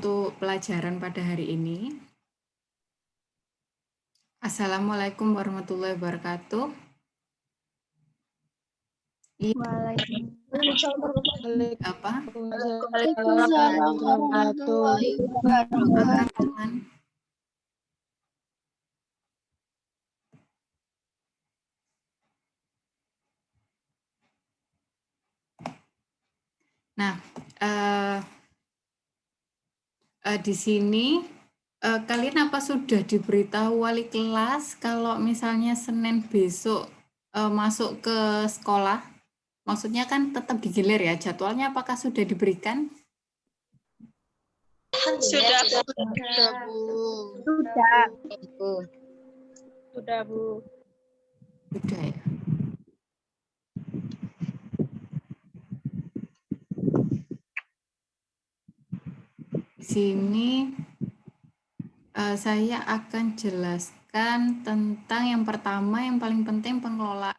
untuk pelajaran pada hari ini. Assalamualaikum warahmatullahi wabarakatuh. Apa? Waalaikumsalam warahmatullahi wabarakatuh. Nah, di sini kalian apa sudah diberitahu wali kelas kalau misalnya Senin besok masuk ke sekolah? Maksudnya kan tetap digilir ya, jadwalnya apakah sudah diberikan? Sudah, Bu. Sudah. Sudah, Bu. Sudah ya. Di sini saya akan jelaskan tentang yang pertama, yang paling penting pengelolaan.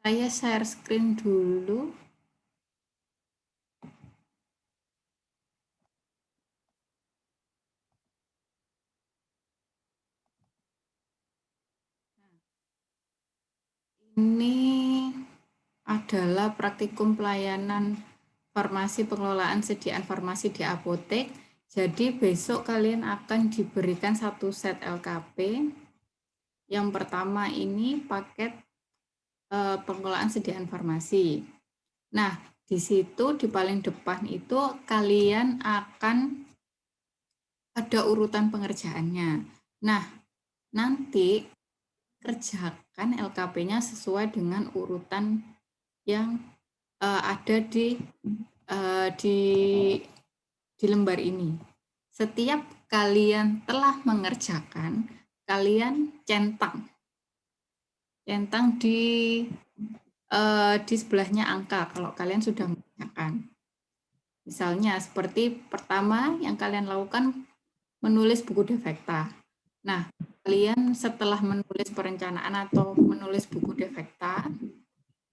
Saya share screen dulu. Ini adalah praktikum pelayanan farmasi pengelolaan sediaan farmasi di apotek. Jadi besok kalian akan diberikan satu set LKP. Yang pertama ini paket pengelolaan sediaan farmasi. Nah, di situ di paling depan itu kalian akan ada urutan pengerjaannya. Nah, nanti kerjakan LKP-nya sesuai dengan urutan yang ada di lembar ini. Setiap kalian telah mengerjakan, kalian centang di sebelahnya angka kalau kalian sudah mengerjakan. Misalnya seperti pertama yang kalian lakukan menulis buku defekta. Nah, kalian setelah menulis perencanaan atau menulis buku defekta,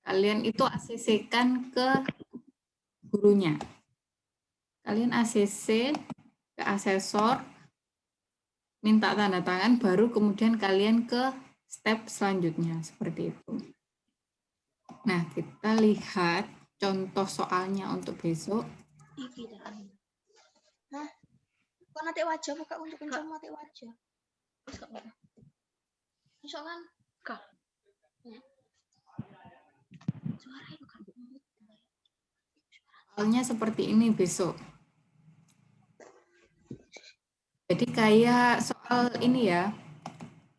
kalian itu ACC-kan ke gurunya. Kalian ACC ke asesor, minta tanda tangan, baru kemudian kalian ke step selanjutnya, seperti itu. Nah, kita lihat contoh soalnya untuk besok. Hah? Kok nanti wajah buka untuk kencang mati wajah? Besok kan? Kak. Suara itu kan. Soalnya seperti ini besok. Jadi kayak soal ini ya,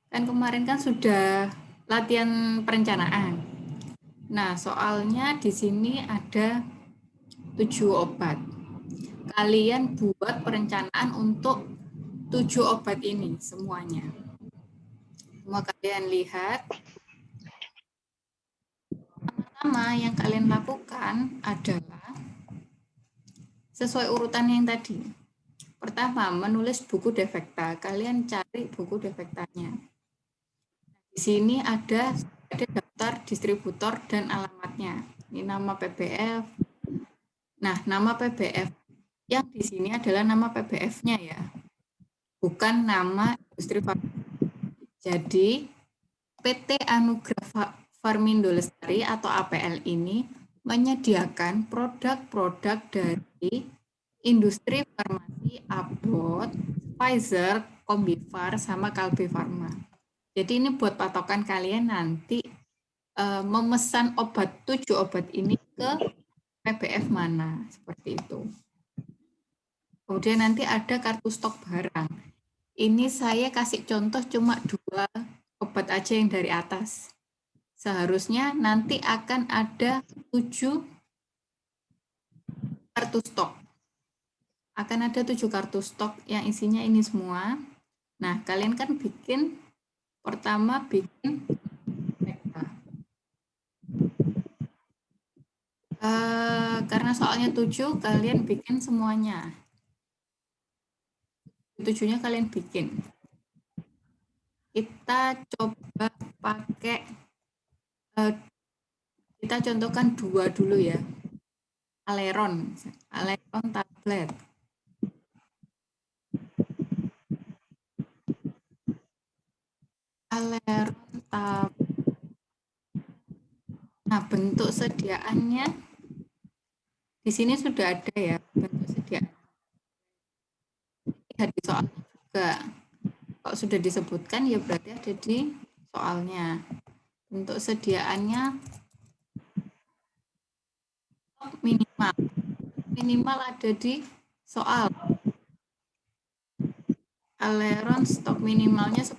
kan kemarin kan sudah latihan perencanaan. Nah, soalnya di sini ada 7 obat. Kalian buat perencanaan untuk 7 obat ini semuanya. Semua kalian lihat. Pertama yang kalian lakukan adalah sesuai urutan yang tadi. Pertama, menulis buku defekta. Kalian cari buku defektanya. Di sini ada daftar distributor dan alamatnya. Ini nama PBF. Nah, nama PBF yang di sini adalah nama PBF-nya ya, bukan nama industri farmasi. Jadi, PT Anugrah Farmindo Lestari atau APL ini menyediakan produk-produk dari industri farmasi Abbott, Pfizer, Combifar, sama Kalbe Farma. Jadi ini buat patokan kalian nanti memesan 7 obat ini ke PBF mana, seperti itu. Kemudian nanti ada kartu stok barang. Ini saya kasih contoh cuma 2 obat aja yang dari atas. Seharusnya nanti akan ada 7 kartu stok. Akan ada 7 kartu stok yang isinya ini semua. Nah, kalian kan pertama bikin karena soalnya 7, kalian bikin semuanya. 7-nya kalian bikin. Kita coba pakai, kita contohkan 2 dulu ya. Aleron tablet. Aleron tablet. Nah, bentuk sediaannya di sini sudah ada ya, bentuk sediaan. Lihat di soalnya juga. Kalau sudah disebutkan ya berarti ada di soalnya. Bentuk sediaannya minimal ada di soal. Aleron stok minimalnya 10.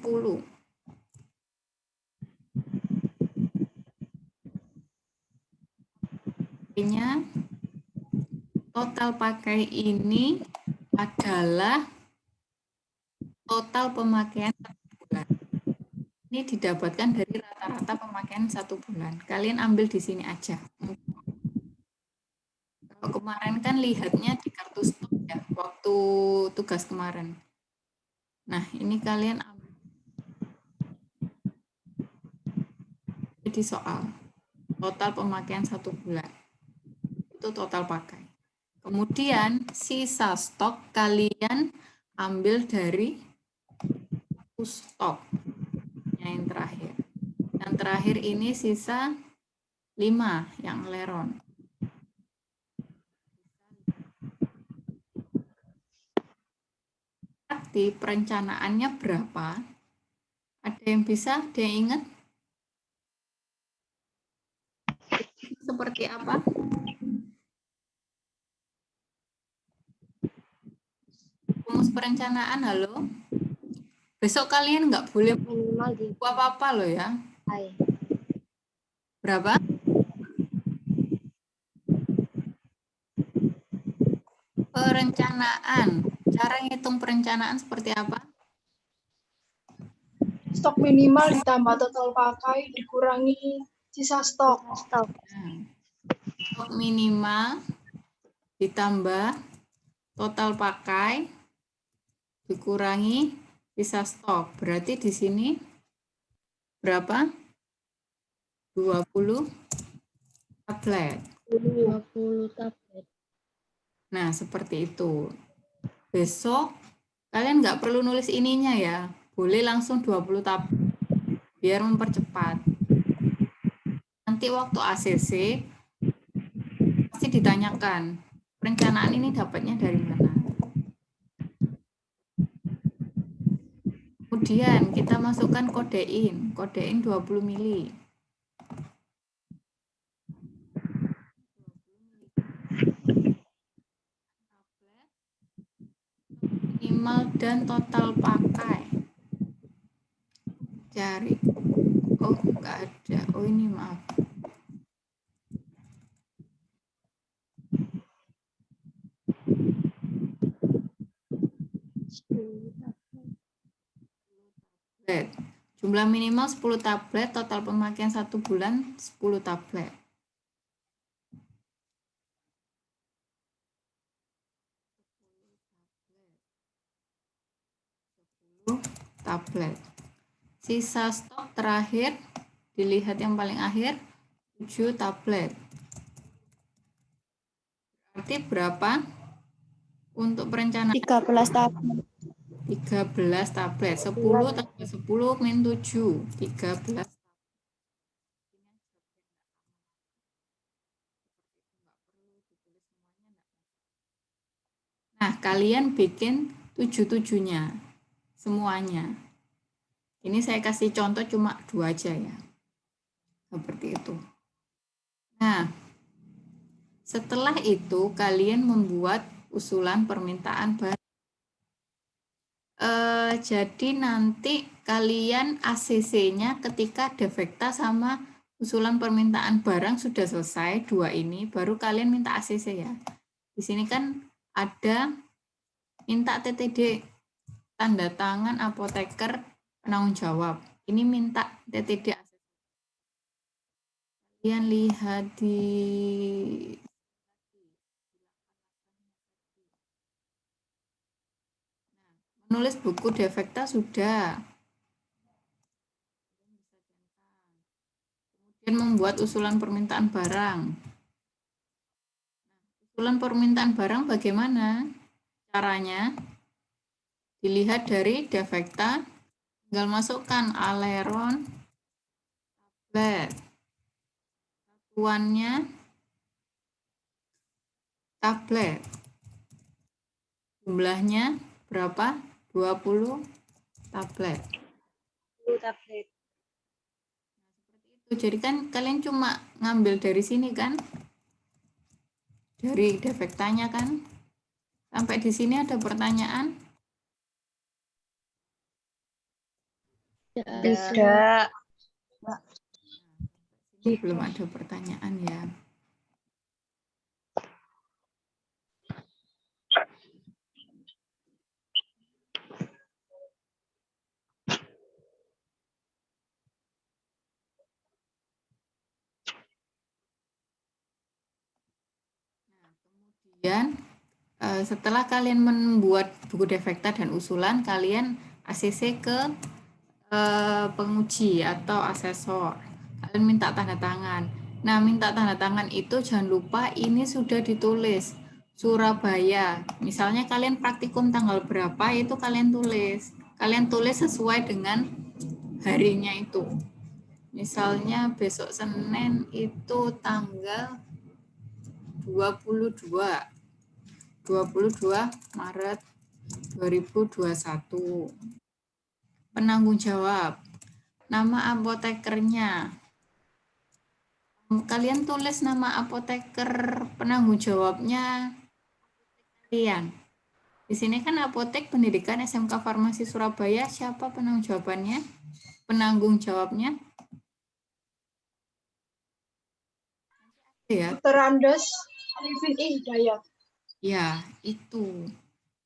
Artinya total pakai ini adalah total pemakaian 1 bulan. Ini didapatkan dari rata-rata pemakaian 1 bulan. Kalian ambil di sini aja. Kalau kemarin kan lihatnya di kartu stok ya, waktu tugas kemarin. Nah, ini kalian ambil di soal. Total pemakaian 1 bulan. Itu total pakai. Kemudian sisa stok kalian ambil dari stok yang terakhir. Yang terakhir ini sisa 5 yang aleron. Berarti perencanaannya berapa? Ada yang bisa? Ada yang ingat? Seperti apa? Rumus perencanaan, halo? Besok kalian nggak boleh Minimal di apa-apa loh ya. Berapa? Perencanaan. Cara ngitung perencanaan seperti apa? Stok minimal ditambah total pakai dikurangi sisa stok. stok. Stok minimal ditambah total pakai dikurangi sisa stok. Berarti di sini berapa? 20 tablet. 20 tablet. Nah, seperti itu. Besok kalian nggak perlu nulis ininya ya. Boleh langsung 20 tablet. Biar mempercepat. Nanti waktu ACC pasti ditanyakan, perencanaan ini dapatnya dari mana? Kemudian kita masukkan kodein 20 mili. Minimal dan total pakai. Cari. Oh, nggak ada. Oh, ini maaf. Tablet. Jumlah minimal 10 tablet, total pemakaian 1 bulan 10 tablet. 10 tablet. Sisa stok terakhir, dilihat yang paling akhir, 7 tablet. Berarti berapa untuk perencanaan? 13 tablet. 13 tablet. 10 tambah 10 min 7. 13. Nah, kalian bikin 7-7-nya. Semuanya. Ini saya kasih contoh cuma 2 aja ya. Seperti itu. Nah, setelah itu kalian membuat usulan permintaan barang. Jadi nanti kalian ACC-nya ketika defekta sama usulan permintaan barang sudah selesai, 2 ini, baru kalian minta ACC ya. Di sini kan ada minta TTD, tanda tangan apoteker penanggung jawab. Ini minta TTD ACC. Kalian lihat di menulis buku defekta sudah. Kemudian membuat usulan permintaan barang. Usulan permintaan barang bagaimana caranya? Dilihat dari defekta, tinggal masukkan aleron, tablet, satuannya tablet. Jumlahnya berapa? 20 tablet. tablet. Jadi kan kalian cuma ngambil dari sini kan? Dari defektanya kan? Sampai di sini ada pertanyaan? Tidak. Ini belum ada pertanyaan ya. Kemudian setelah kalian membuat buku defekta dan usulan, kalian ACC ke penguji atau asesor. Kalian minta tanda tangan. Nah, minta tanda tangan itu jangan lupa ini sudah ditulis. Surabaya. Misalnya kalian praktikum tanggal berapa itu kalian tulis. Kalian tulis sesuai dengan harinya itu. Misalnya besok Senin itu tanggal 22 Maret 2021. Penanggung jawab, nama apotekernya. Kalian tulis nama apoteker penanggung jawabnya kalian. Di sini kan apotek pendidikan SMK Farmasi Surabaya, siapa penanggung jawabannya? Penanggung jawabnya? Ya, Dr. Andes Arifin Hidayat. ya itu.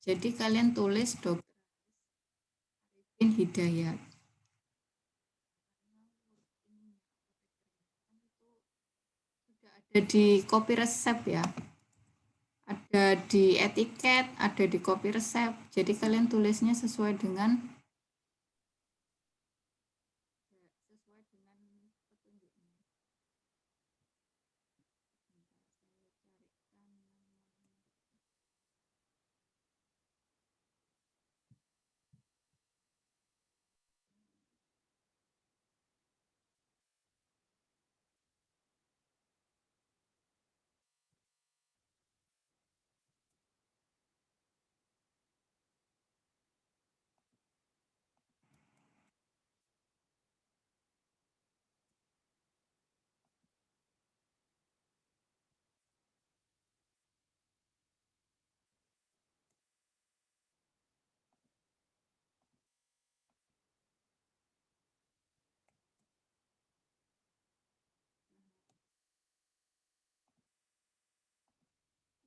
Jadi kalian tulis Dr. Arifin Hidayat. Sudah ada di copy resep ya. Ada di etiket, ada di copy resep. Jadi kalian tulisnya sesuai dengan petunjuknya.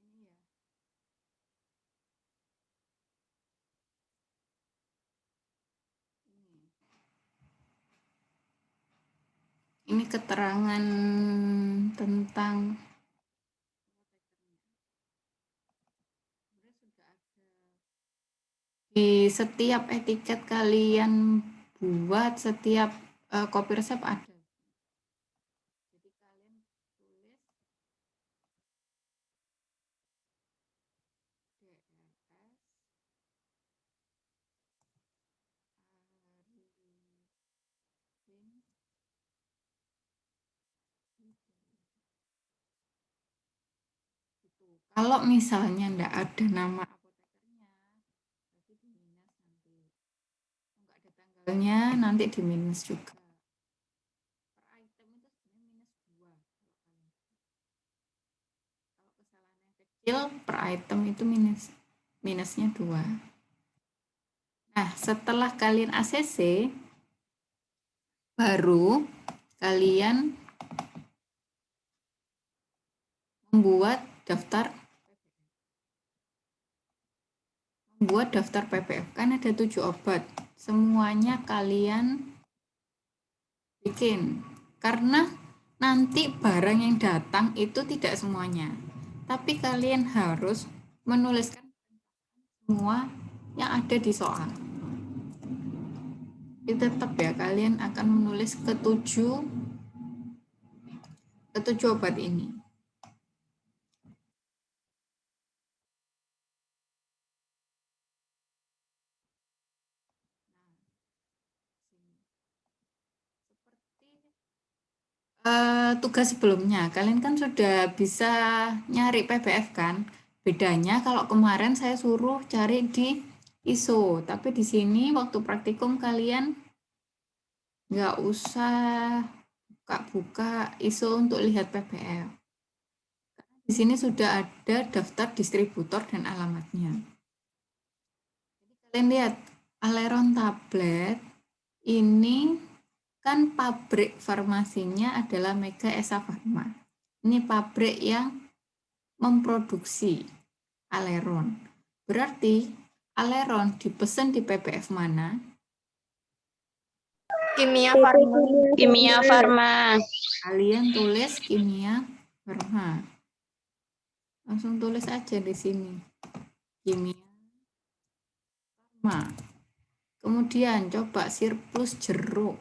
Ini ya. Ini keterangan tentang di setiap etiket kalian buat, setiap copy resep ada. Jadi kalian tulis DRS Arifin gitu. Kalau misalnya enggak ada nama apotekernya, berarti di minus nanti. Enggak ada tanggalnya, nanti di minus juga. Per item itu sebenarnya minus 2. Kalau kesalahannya kecil, per item itu minusnya 2. Nah, setelah kalian ACC, baru kalian membuat daftar PPF. Kan ada 7 obat. Semuanya kalian bikin. Karena nanti barang yang datang itu tidak semuanya. Tapi kalian harus menuliskan semua yang ada di soal. Itu tetap ya, kalian akan menulis ketujuh obat ini. Tugas sebelumnya, kalian kan sudah bisa nyari PBF kan? Bedanya kalau kemarin saya suruh cari di ISO, tapi di sini waktu praktikum kalian nggak usah buka-buka ISO untuk lihat PBF. Di sini sudah ada daftar distributor dan alamatnya. Kalian lihat, Aleron tablet ini kan pabrik farmasinya adalah Mega Esa Pharma. Ini pabrik yang memproduksi Aleron. Berarti Aleron dipesan di PBF mana? Kimia Farma. Kimia Farma. Kalian tulis Kimia Farma. Langsung tulis aja di sini. Kimia Farma. Kemudian coba surplus jeruk.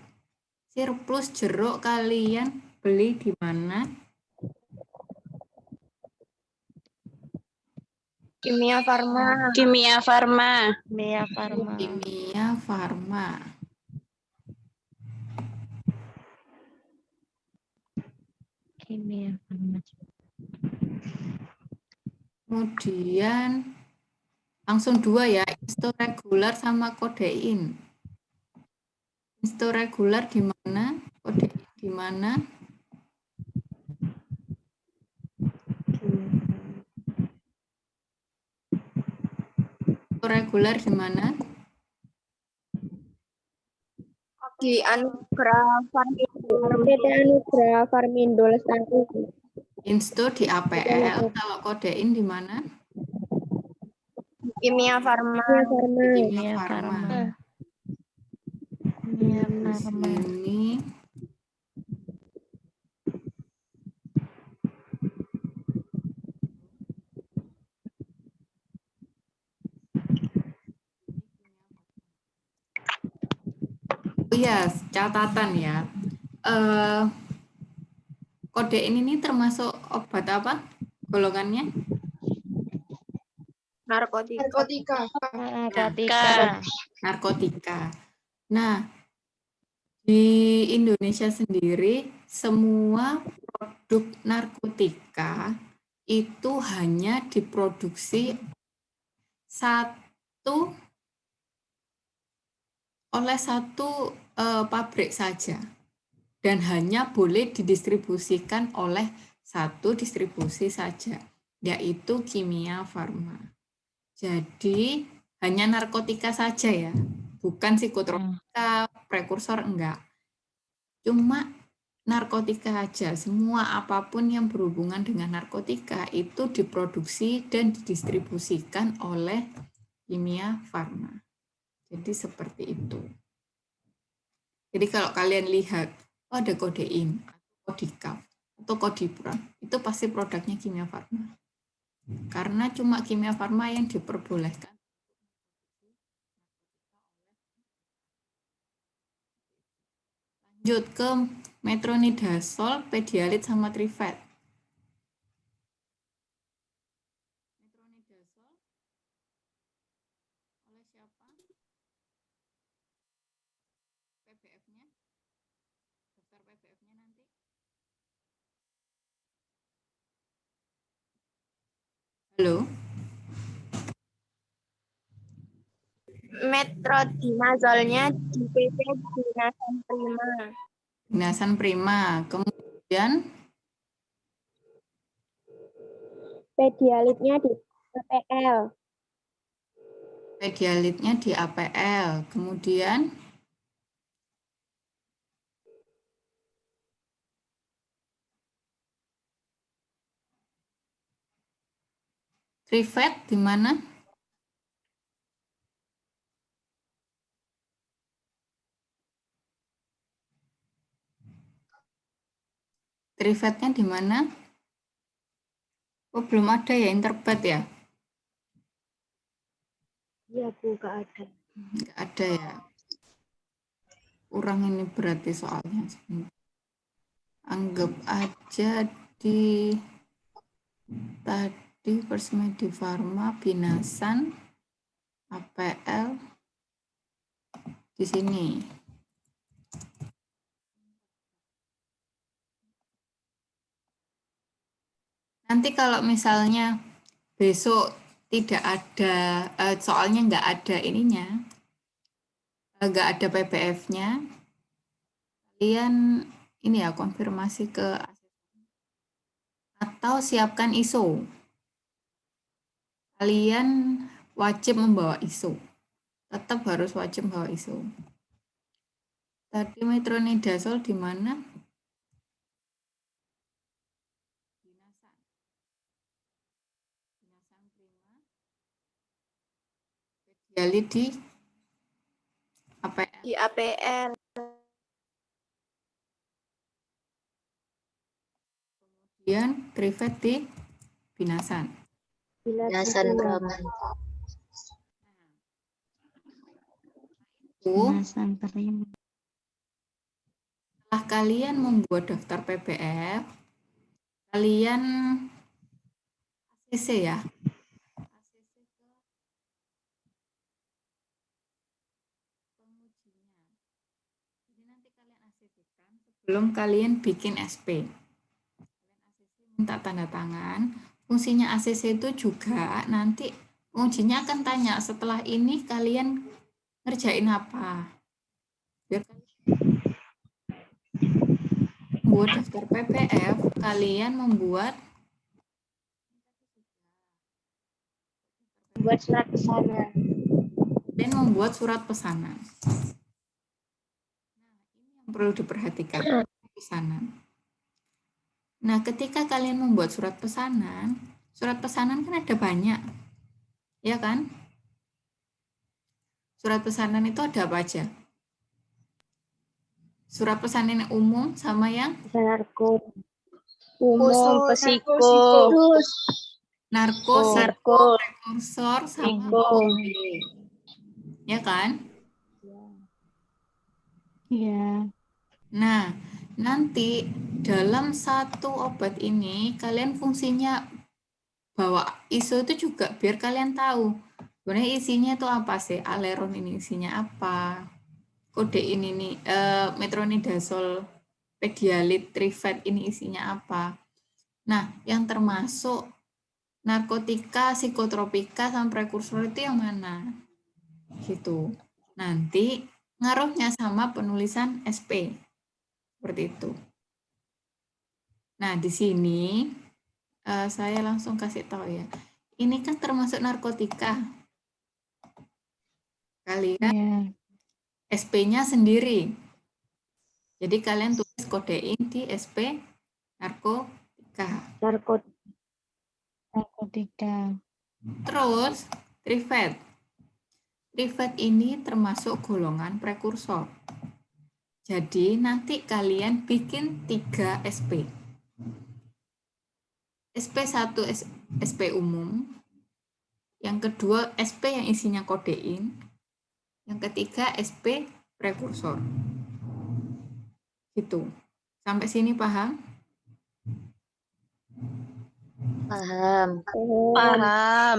Surplus jeruk kalian beli di mana? Kimia Farma. Kimia Farma. Kimia Farma. Kimia Farma. Kimia Farma. Kemudian langsung dua ya, insto regular sama kodein. Insto regular di mana? Kodein di mana? Insto regular di mana? Di Anugrah Farmindo. PT Anugrah Farmindo Lestari. Insto di APL, kalau kodein di mana? Kimia Farma. Di Kimia Farma. Farma. Kimia Di Farma. sini oh ya, catatan ya. Kodein ini termasuk obat apa? Golongannya? Narkotika. Narkotika. Narkotika. Narkotika. Nah, di Indonesia sendiri, semua produk narkotika itu hanya diproduksi oleh satu pabrik saja. Dan hanya boleh didistribusikan oleh satu distribusi saja, yaitu Kimia Farma. Jadi, hanya narkotika saja ya, bukan psikotropika, prekursor, enggak. Cuma narkotika aja, semua apapun yang berhubungan dengan narkotika itu diproduksi dan didistribusikan oleh Kimia Farma. Jadi seperti itu. Jadi kalau kalian lihat, oh ada kodein, kodikaf, atau kodipron, itu pasti produknya Kimia Farma. Karena cuma Kimia Farma yang diperbolehkan. Lanjut ke metronidazol, pedialit, sama trifet. Metronidazol oleh siapa? PBF-nya? Daftar PBF-nya nanti. Halo? Metronidazolnya di PT Dinasan Prima. Dinasan Prima. Kemudian Pedialitnya di APL. pedialitnya di APL. Kemudian trifet di mana? Trifetnya di mana? Oh, belum ada ya Interbat ya? Iya, Bu, nggak ada. Nggak ada ya. Kurang ini berarti soalnya. Anggap aja di tadi Persmedi Farma, Binasan, APL di sini. Nanti kalau misalnya besok tidak ada, soalnya nggak ada ininya, nggak ada PPF-nya, kalian ini ya konfirmasi ke atau siapkan ISO. Kalian wajib membawa ISO. Tetap harus wajib membawa ISO. Tadi metronidazol di mana? Binasan. Binasan prima. Pedialit di APL. Di APL. Kemudian Trifet di Binasan. Binasan Prama. Binasan prima. Setelah kalian membuat daftar PPF, kalian ACC ya. ACC ke pengujinya. Jadi nanti kalian ACC-kan sebelum kalian bikin SP. Kalian ACC minta tanda tangan. Fungsinya ACC itu juga nanti pengujinya akan tanya setelah ini kalian ngerjain apa. Biar kalian buat daftar PPF, kalian membuat Surat pesanan. kalian membuat surat pesanan. Nah, ini yang perlu diperhatikan, pesanan. Nah, ketika kalian membuat surat pesanan kan ada banyak, ya kan? Surat pesanan itu ada apa aja? Surat pesanan yang umum sama yang Narko. Umum, Khusus, pesiko. narko, Narko. prekursor, sama Psiko. OB. Ya kan? Iya. Nah, nanti dalam satu obat ini kalian fungsinya bawa ISO itu juga biar kalian tahu sebenarnya isinya itu apa sih, Aleron ini isinya apa, kode ini nih metronidazol pedialit trifet ini isinya apa. Nah, yang termasuk narkotika, psikotropika, sama prekursor itu yang mana gitu. Nanti ngaruhnya sama penulisan SP seperti itu. Nah, di sini saya langsung kasih tahu ya. Ini kan termasuk narkotika. Kalian Iya. SP-nya sendiri. Jadi kalian tulis kodein di SP narkotika. Narkotika. Terus trifet. Trifet ini termasuk golongan prekursor. Jadi nanti kalian bikin 3 SP. SP1 SP umum. Yang kedua SP yang isinya kodein. Yang ketiga SP prekursor. Gitu. Sampai sini paham? Paham. Paham.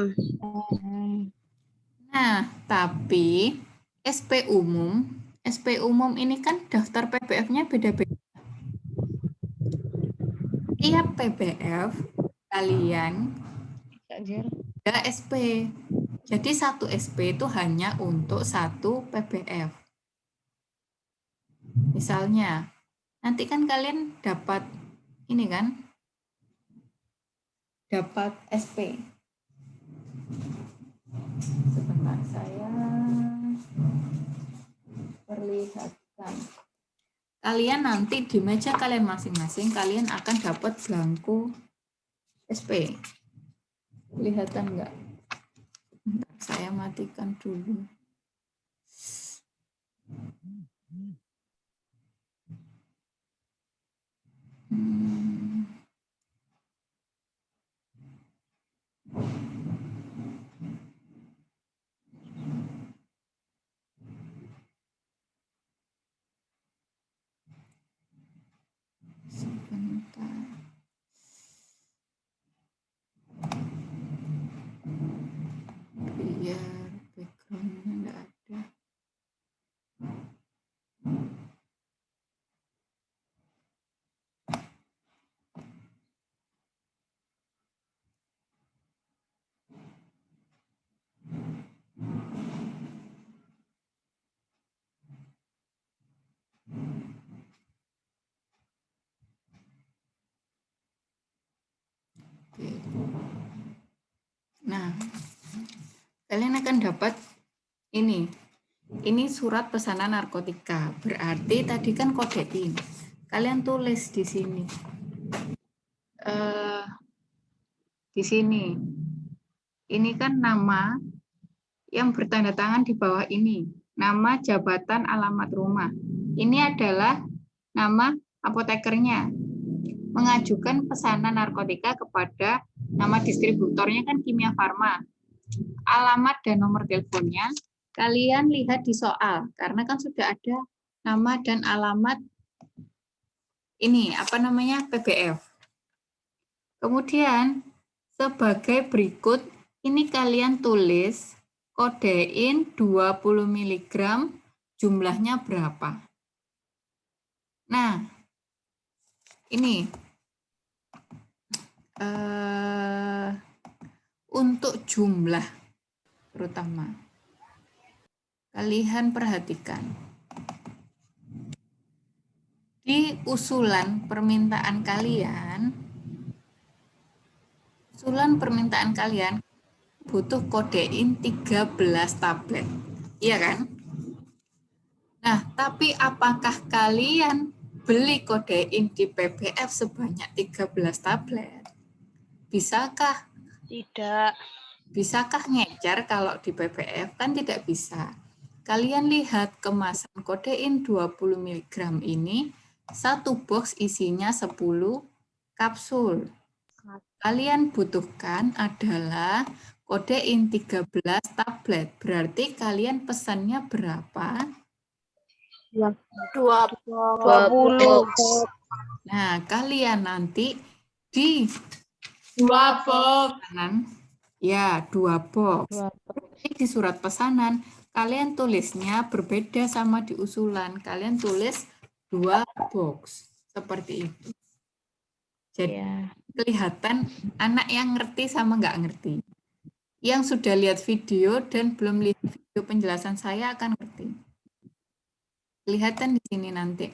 Nah, tapi SP umum ini kan daftar PPF-nya beda-beda. Tiap PPF kalian ada SP. Jadi satu SP itu hanya untuk satu PPF. Misalnya, nanti kan kalian dapat ini kan, dapat SP. Sebentar, saya perlihatkan. Kalian nanti di meja kalian masing-masing, kalian akan dapat belangko SP. Kelihatan enggak? Bentar, saya matikan dulu. Sebentar. Biar background-nya enggak ada. Oke. Nah, kalian akan dapat ini. Ini surat pesanan narkotika. Berarti tadi kan kodein. Kalian tulis di sini. Di sini. Ini kan nama yang bertanda tangan di bawah ini. Nama, jabatan, alamat rumah. Ini adalah nama apotekernya. Mengajukan pesanan narkotika kepada nama distributornya kan Kimia Farma. Alamat dan nomor teleponnya kalian lihat di soal karena kan sudah ada nama dan alamat ini apa namanya PBF. Kemudian sebagai berikut ini kalian tulis kodein 20 mg jumlahnya berapa. Nah, ini untuk jumlah terutama kalian perhatikan di usulan permintaan kalian butuh kodein 13 tablet, iya kan? Nah, tapi apakah kalian beli kodein di PBF sebanyak 13 tablet? Bisakah? Tidak. Bisakah ngejar kalau di PBF? Kan tidak bisa. Kalian lihat kemasan kodein 20 mg ini, satu box isinya 10 kapsul. Kalian butuhkan adalah kodein 13 tablet. Berarti kalian pesannya berapa? 20. Nah, kalian nanti di 2 box. pesanan, ya 2 box. Di surat pesanan, kalian tulisnya berbeda sama di usulan. Kalian tulis 2 box. Seperti itu. Jadi kelihatan anak yang ngerti sama nggak ngerti. Yang sudah lihat video dan belum lihat video penjelasan saya akan ngerti. Kelihatan di sini nanti.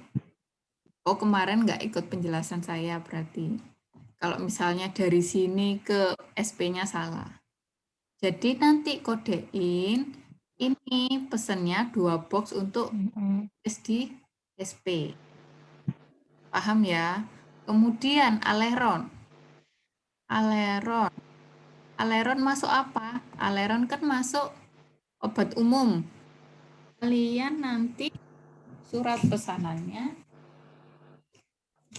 Oh, kemarin nggak ikut penjelasan saya berarti. Kalau misalnya dari sini ke SP-nya salah. Jadi nanti kodein ini pesannya 2 box untuk di SP. Paham ya? Kemudian aleron. Aleron masuk apa? Aleron kan masuk obat umum. Kalian nanti surat pesanannya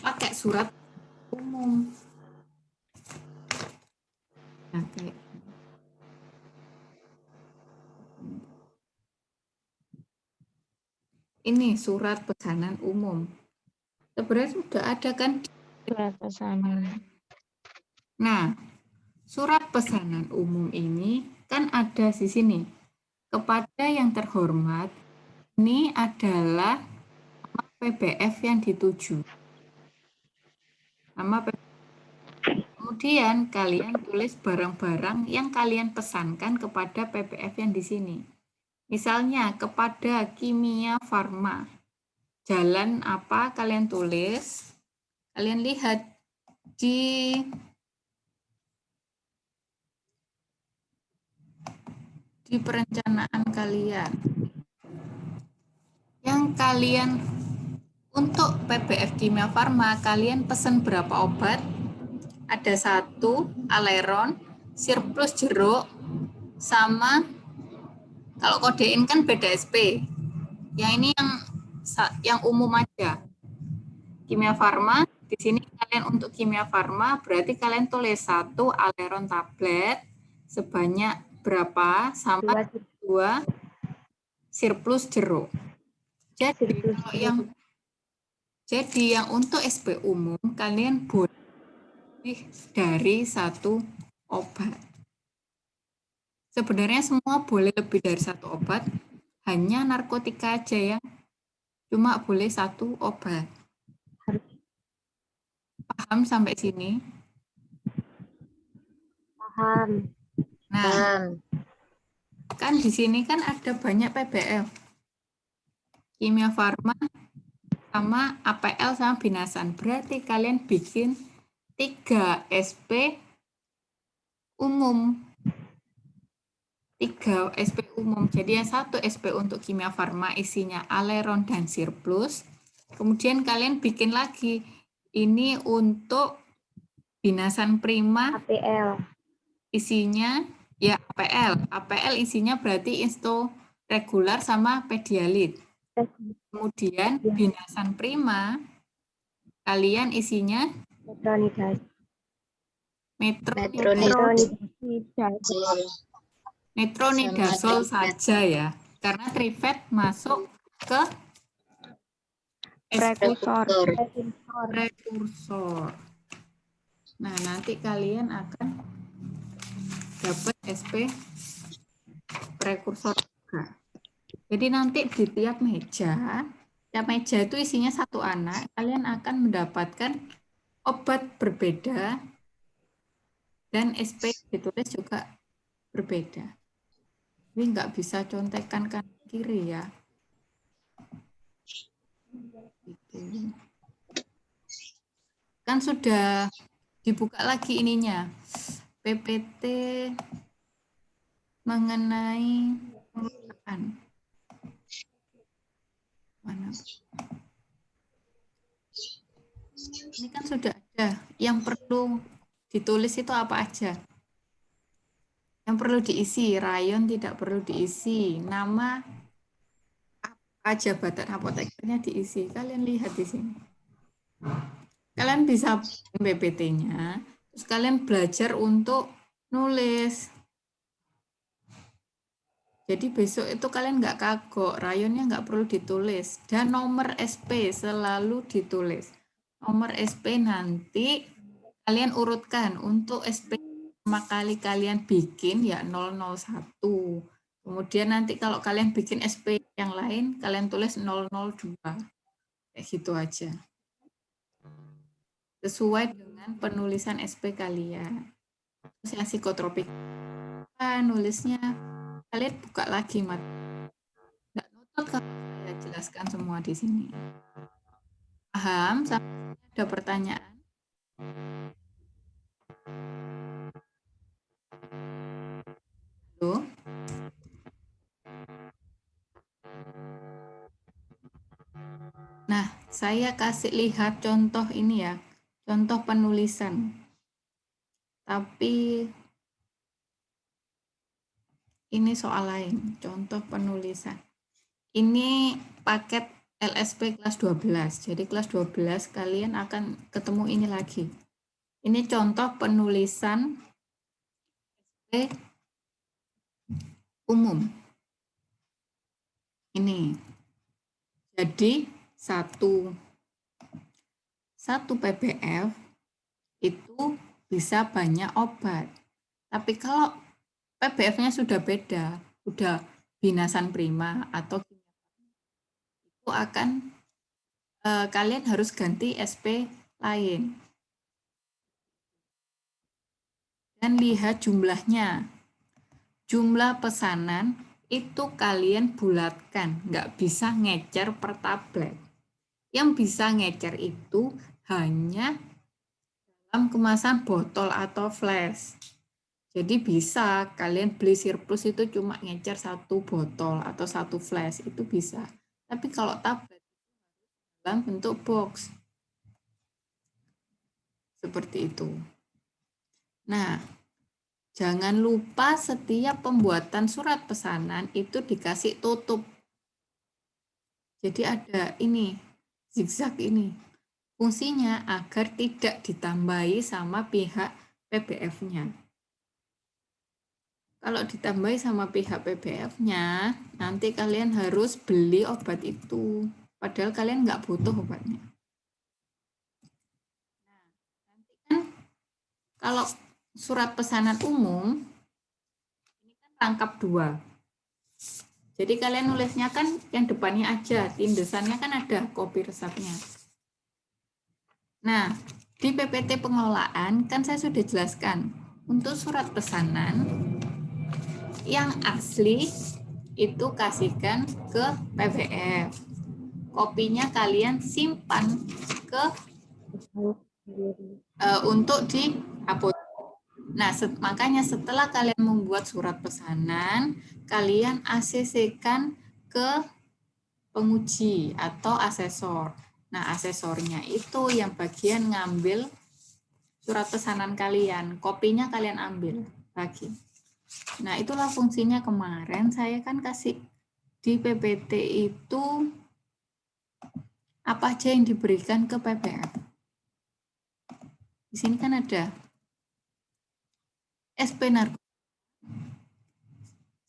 pakai surat umum. Nah, kayak ini surat pesanan umum. Sebenarnya sudah ada kan Surat pesanan. Nah, surat pesanan umum ini kan ada di sini. Kepada yang terhormat, ini adalah nama PBF yang dituju. Nama PBF. Kemudian kalian tulis barang-barang yang kalian pesankan kepada PBF yang di sini. Misalnya kepada Kimia Farma. Jalan apa kalian tulis? Kalian lihat di perencanaan kalian. Yang kalian untuk PBF Kimia Farma, kalian pesan berapa obat? Ada 1 aleron, sirplus jeruk, sama kalau kodein kan beda SP. Yang ini yang umum aja. Kimia Farma, di sini kalian untuk Kimia Farma berarti kalian tulis 1 aleron tablet sebanyak berapa sama 2 sirplus jeruk. Jadi kalau yang untuk SP umum kalian boleh dari 1 obat. Sebenarnya semua boleh lebih dari 1 obat, hanya narkotika aja yang cuma boleh 1 obat. Paham sampai sini? Paham. Nah, kan di sini kan ada banyak PBF. Kimia Farma sama APL sama Binasan. Berarti kalian bikin 3 SP umum. 3 SP umum. Jadi yang satu SP untuk kimia farma isinya aleron dan surplus. Kemudian kalian bikin lagi. Ini untuk binasan prima APL. isinya ya APL. APL isinya berarti isto regular sama pedialit. Kemudian binasan prima kalian isinya Metronidasi. metronidazol saja ya. Karena trifet masuk ke Prekursor. prekursor. Nah, nanti kalian akan dapat SP prekursor juga. Jadi nanti di tiap meja itu isinya satu anak, kalian akan mendapatkan obat berbeda dan SP ditulis juga berbeda. Ini nggak bisa contekan kanan kiri ya. Gitu. Kan sudah dibuka lagi ininya. PPT mengenai pengelolaan. Mana? Ini kan sudah ada. Yang perlu ditulis itu apa aja? Yang perlu diisi, rayon tidak perlu diisi, nama apa jabatan apotekernya diisi. Kalian lihat di sini. Kalian bisa PPT-nya, terus kalian belajar untuk nulis. Jadi besok itu kalian nggak kagok, rayonnya nggak perlu ditulis. Dan nomor SP selalu ditulis. Nomor SP nanti kalian urutkan untuk SP pertama kali kalian bikin ya 001. Kemudian nanti kalau kalian bikin SP yang lain, kalian tulis 002. Kayak gitu aja. Sesuai dengan penulisan SP kalian. Terus yang psikotropik, nulisnya kalian buka lagi mat. Nggak nutut kalau saya jelaskan semua di sini. Paham? Sampai ada pertanyaan? Halo? Nah, saya kasih lihat contoh ini ya, contoh penulisan. Tapi ini soal lain, contoh penulisan. Ini paket LSP kelas 12. Jadi kelas 12 kalian akan ketemu ini lagi. Ini contoh penulisan SP umum. Ini. Jadi satu PBF itu bisa banyak obat. Tapi kalau PBF-nya sudah beda, sudah binasan prima atau itu akan kalian harus ganti SP lain. Dan lihat jumlahnya. Jumlah pesanan itu kalian bulatkan, nggak bisa ngecer per tablet. Yang bisa ngecer itu hanya dalam kemasan botol atau flash. Jadi bisa kalian beli surplus itu cuma ngecer 1 botol atau 1 flash, itu bisa. Tapi kalau tablet dalam bentuk box. Seperti itu. Nah, jangan lupa setiap pembuatan surat pesanan itu dikasih tutup. Jadi ada ini, zigzag ini. Fungsinya agar tidak ditambahi sama pihak PBF-nya. Kalau ditambahi sama pihak PBF-nya, nanti kalian harus beli obat itu. Padahal kalian nggak butuh obatnya. Nah, nanti kan kalau surat pesanan umum, ini kan rangkap 2. Jadi kalian nulisnya kan yang depannya aja, tindesannya kan ada kopi resepnya. Nah, di PPT pengelolaan kan saya sudah jelaskan, untuk surat pesanan yang asli itu kasihkan ke PBF. Kopinya kalian simpan ke untuk di apotek. Nah, makanya setelah kalian membuat surat pesanan, kalian ACC-kan ke penguji atau asesor. Nah, asesornya itu yang bagian ngambil surat pesanan kalian, kopinya kalian ambil lagi. Nah, itulah fungsinya kemarin saya kan kasih di PPT itu apa aja yang diberikan ke PPF. Di sini kan ada SP narkoba,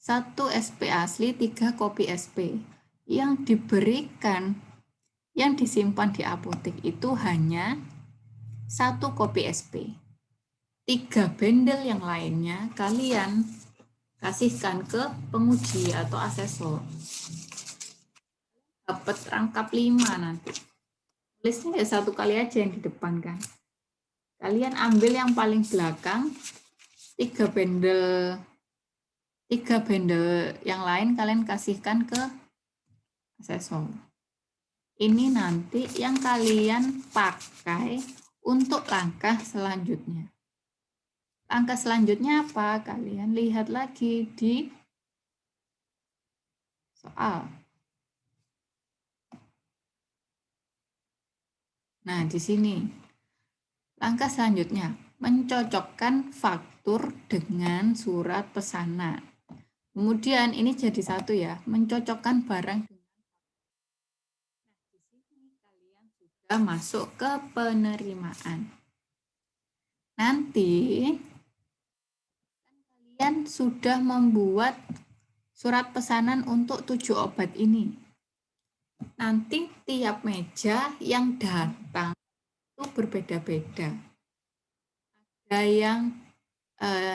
1 SP asli, 3 kopi SP. Yang diberikan, yang disimpan di apotek itu hanya 1 kopi SP. 3 bendel yang lainnya kalian kasihkan ke penguji atau asesor. Dapat rangkap 5 nanti. Tulisnya ya 1 kali aja yang di depan kan. Kalian ambil yang paling belakang, 3 bendel yang lain kalian kasihkan ke asesor. Ini nanti yang kalian pakai untuk langkah selanjutnya. Langkah selanjutnya apa? Kalian lihat lagi di soal. Nah, di sini. Langkah selanjutnya, mencocokkan faktur dengan surat pesanan. Kemudian ini jadi 1 ya, mencocokkan barang dengan Nah, di sini kalian sudah masuk ke penerimaan. Nanti kalian sudah membuat surat pesanan untuk 7 obat ini. Nanti tiap meja yang datang itu berbeda-beda. Ada yang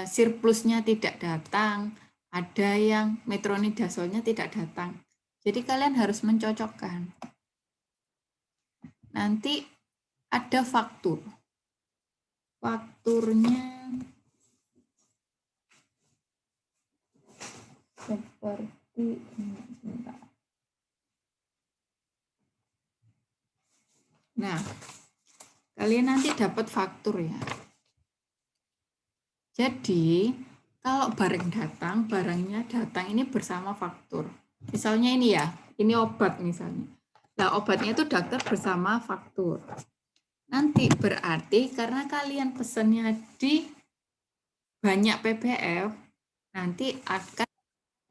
surplusnya tidak datang, ada yang metronidasolnya tidak datang. Jadi kalian harus mencocokkan. Nanti ada faktur. Fakturnya seperti ini. Nah, kalian nanti dapat faktur ya. Jadi, kalau barang datang, barangnya datang ini bersama faktur. Misalnya ini ya, ini obat misalnya. Nah, obatnya itu dokter bersama faktur. Nanti berarti karena kalian pesannya di banyak PPF, nanti akan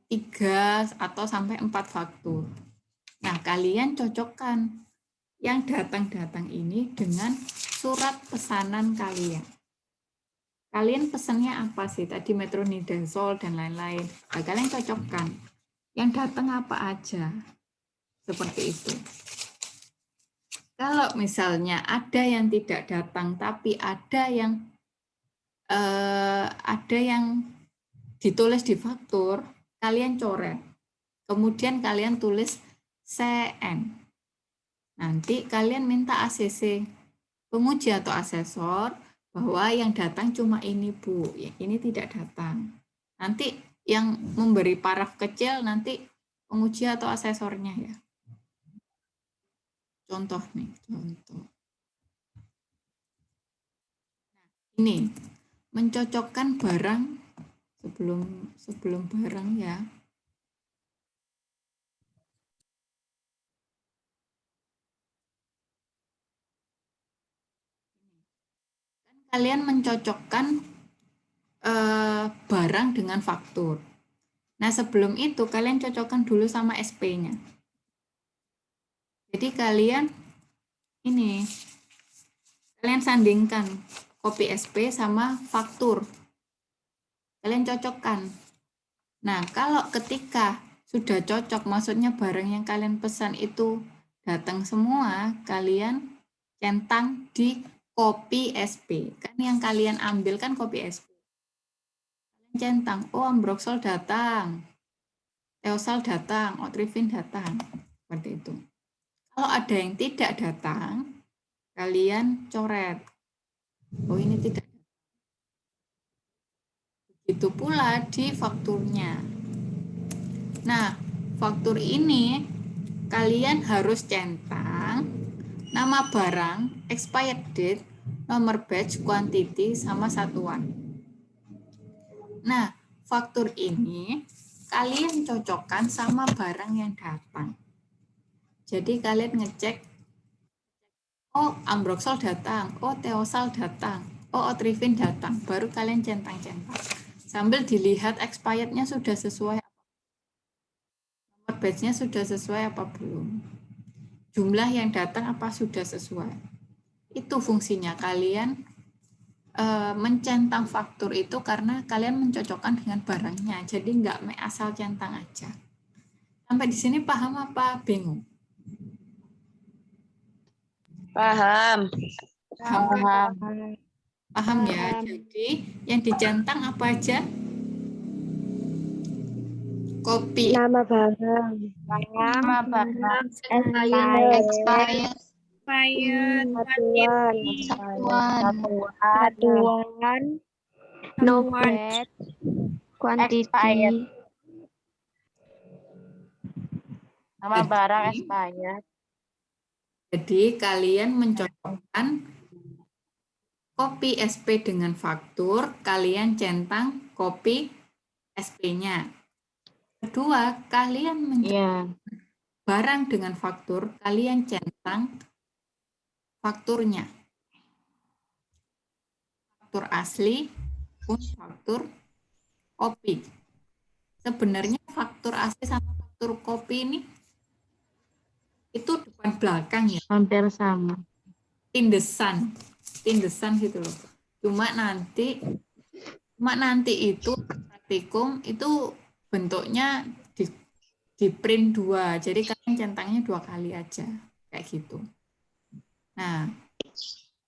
3 atau sampai 4 faktur. Nah, kalian cocokkan yang datang-datang ini dengan surat pesanan kalian. Kalian pesannya apa sih? Tadi metronidazol dan lain-lain. Nah, kalian cocokkan. Yang datang apa aja. Seperti itu. Kalau misalnya ada yang tidak datang, tapi ada yang ditulis di faktur, kalian coret. Kemudian kalian tulis CN. Nanti kalian minta ACC, penguji atau asesor, bahwa yang datang cuma ini Bu, ini tidak datang. Nanti yang memberi paraf kecil nanti penguji atau asesornya ya. Contoh nih, contoh. Nah, ini mencocokkan barang sebelum barang ya. Kalian mencocokkan barang dengan faktur. Nah, sebelum itu kalian cocokkan dulu sama SP-nya. Jadi kalian sandingkan kopi SP sama faktur. Kalian cocokkan. Nah, kalau ketika sudah cocok, maksudnya barang yang kalian pesan itu datang semua, kalian centang di kopi SP. Kan yang kalian ambil kan kopi SP. Kalian centang, oh Ambroxol datang, Teosal datang, Otrivin datang. Seperti itu. Kalau ada yang tidak datang, kalian coret. Oh ini tidak. Begitu pula di fakturnya. Nah, faktur ini kalian harus centang nama barang, expired date, nomor batch, quantity, sama satuan. Nah, faktur ini kalian cocokkan sama barang yang datang. Jadi kalian ngecek, oh ambroxol datang, oh teosal datang, oh otrivin datang, baru kalian centang-centang. Sambil dilihat expirednya sudah sesuai, nomor batch-nya sudah sesuai apa belum. Jumlah yang datang apa sudah sesuai. Itu fungsinya kalian mencentang faktur itu karena kalian mencocokkan dengan barangnya. Jadi nggak asal centang aja. Sampai di sini paham apa bingung? Paham. Paham. Paham ya. Jadi yang dicentang apa aja? Kopi, Nama barang. Nama barang. Expired. Satuan. Nomor. Quantity. Nama barang expired. Jadi kalian mencocokkan kopi SP dengan faktur, kalian centang kopi SP-nya. Kedua, kalian mencocokkan barang dengan faktur, kalian centang fakturnya. Faktur asli pun faktur kopi. Sebenarnya faktur asli sama faktur kopi ini itu depan belakang ya. Hampir sama. Tindesan gitu loh. Cuma nanti itu praktikum itu bentuknya di print 2. Jadi kalian centangnya 2 kali aja kayak gitu. Nah,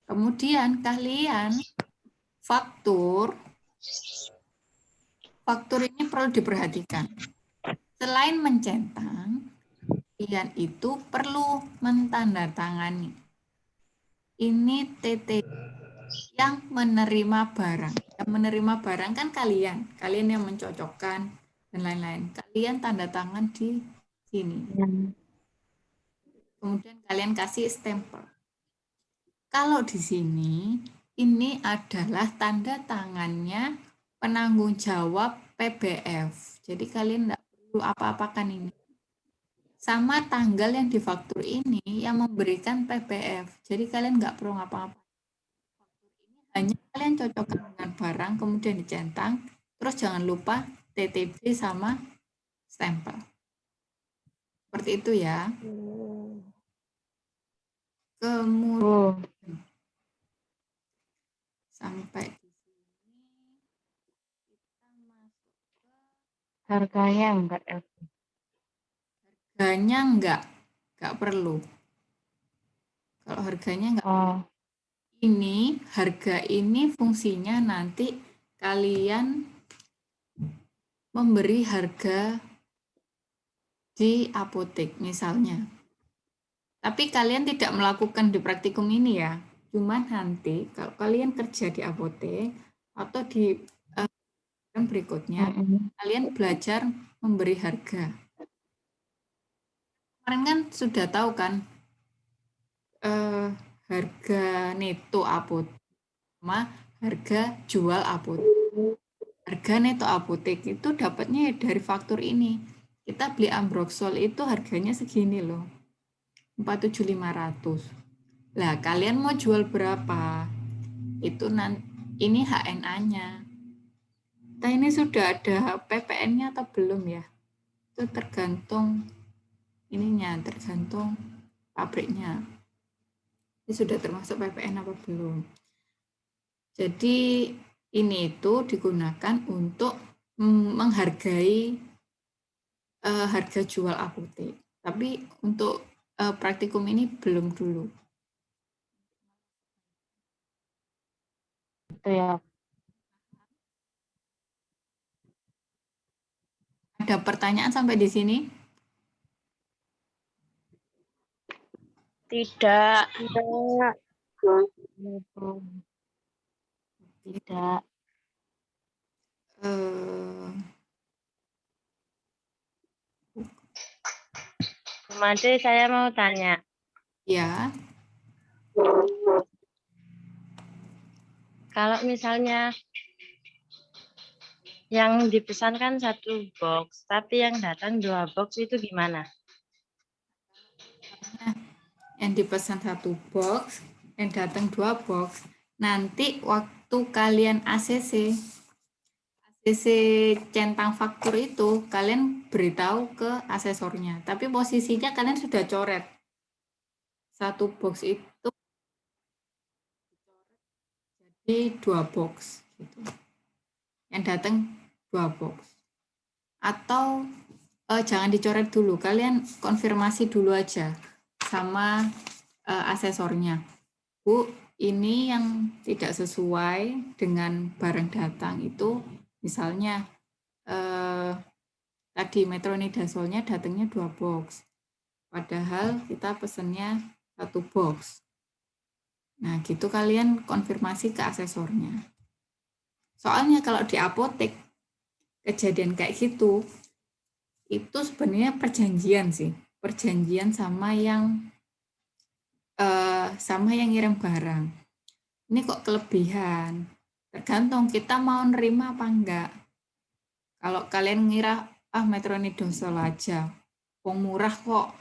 kemudian kalian faktur ini perlu diperhatikan. Selain mencentang, kalian itu perlu mentandatangani. Ini TT yang menerima barang. Yang menerima barang kan kalian yang mencocokkan dan lain-lain. Kalian tanda tangan di sini. Kemudian kalian kasih stempel. Kalau di sini, ini adalah tanda tangannya penanggung jawab PBF. Jadi kalian tidak perlu apa-apakan ini. Sama tanggal yang difaktur ini yang memberikan PBF. Jadi kalian nggak perlu ngapa-ngapain. Hanya kalian cocokkan dengan barang, kemudian dicentang, terus jangan lupa TTB sama stempel. Seperti itu ya. Kemudian sampai di sini kita masuk ke Harganya enggak. harganya enggak perlu. Kalau harganya enggak perlu. Ini harga ini fungsinya nanti kalian memberi harga di apotek misalnya. Tapi kalian tidak melakukan di praktikum ini ya. Cuman nanti kalau kalian kerja di apotek atau di berikutnya, kalian belajar memberi harga. Kemarin kan sudah tahu kan harga neto apotek sama harga jual apotek. Harga neto apotek itu dapatnya dari faktur ini. Kita beli ambroxol itu harganya segini loh. 4.700. Lah, kalian mau jual berapa? Itu ini HNA-nya. Nah, ini sudah ada PPN-nya atau belum ya? Itu tergantung ininya, tergantung pabriknya. Ini sudah termasuk PPN apa belum? Jadi ini itu digunakan untuk menghargai harga jual apotek. Tapi untuk praktikum ini belum dulu. Itu ya. Ada pertanyaan sampai di sini? Tidak. Tidak. Made, saya mau tanya. Ya. Kalau misalnya Yang dipesan kan 1 box, tapi yang datang 2 box itu gimana? Yang dipesan 1 box, yang datang 2 box. Nanti waktu kalian ACC centang faktur itu, kalian beritahu ke asesornya. Tapi posisinya kalian sudah coret. 1 box itu jadi 2 box. Gitu. Yang datang 2 box. Atau jangan dicoret dulu, kalian konfirmasi dulu aja sama asesornya. Bu, ini yang tidak sesuai dengan barang datang itu, misalnya tadi metronidasolnya datangnya 2 box, padahal kita pesennya 1 box. Nah, gitu kalian konfirmasi ke asesornya. Soalnya kalau di apotek kejadian kayak gitu, itu sebenarnya perjanjian sih, perjanjian sama yang ngirim barang. Ini kok kelebihan, tergantung kita mau nerima apa enggak. Kalau kalian ngira metronidazol aja, murah kok,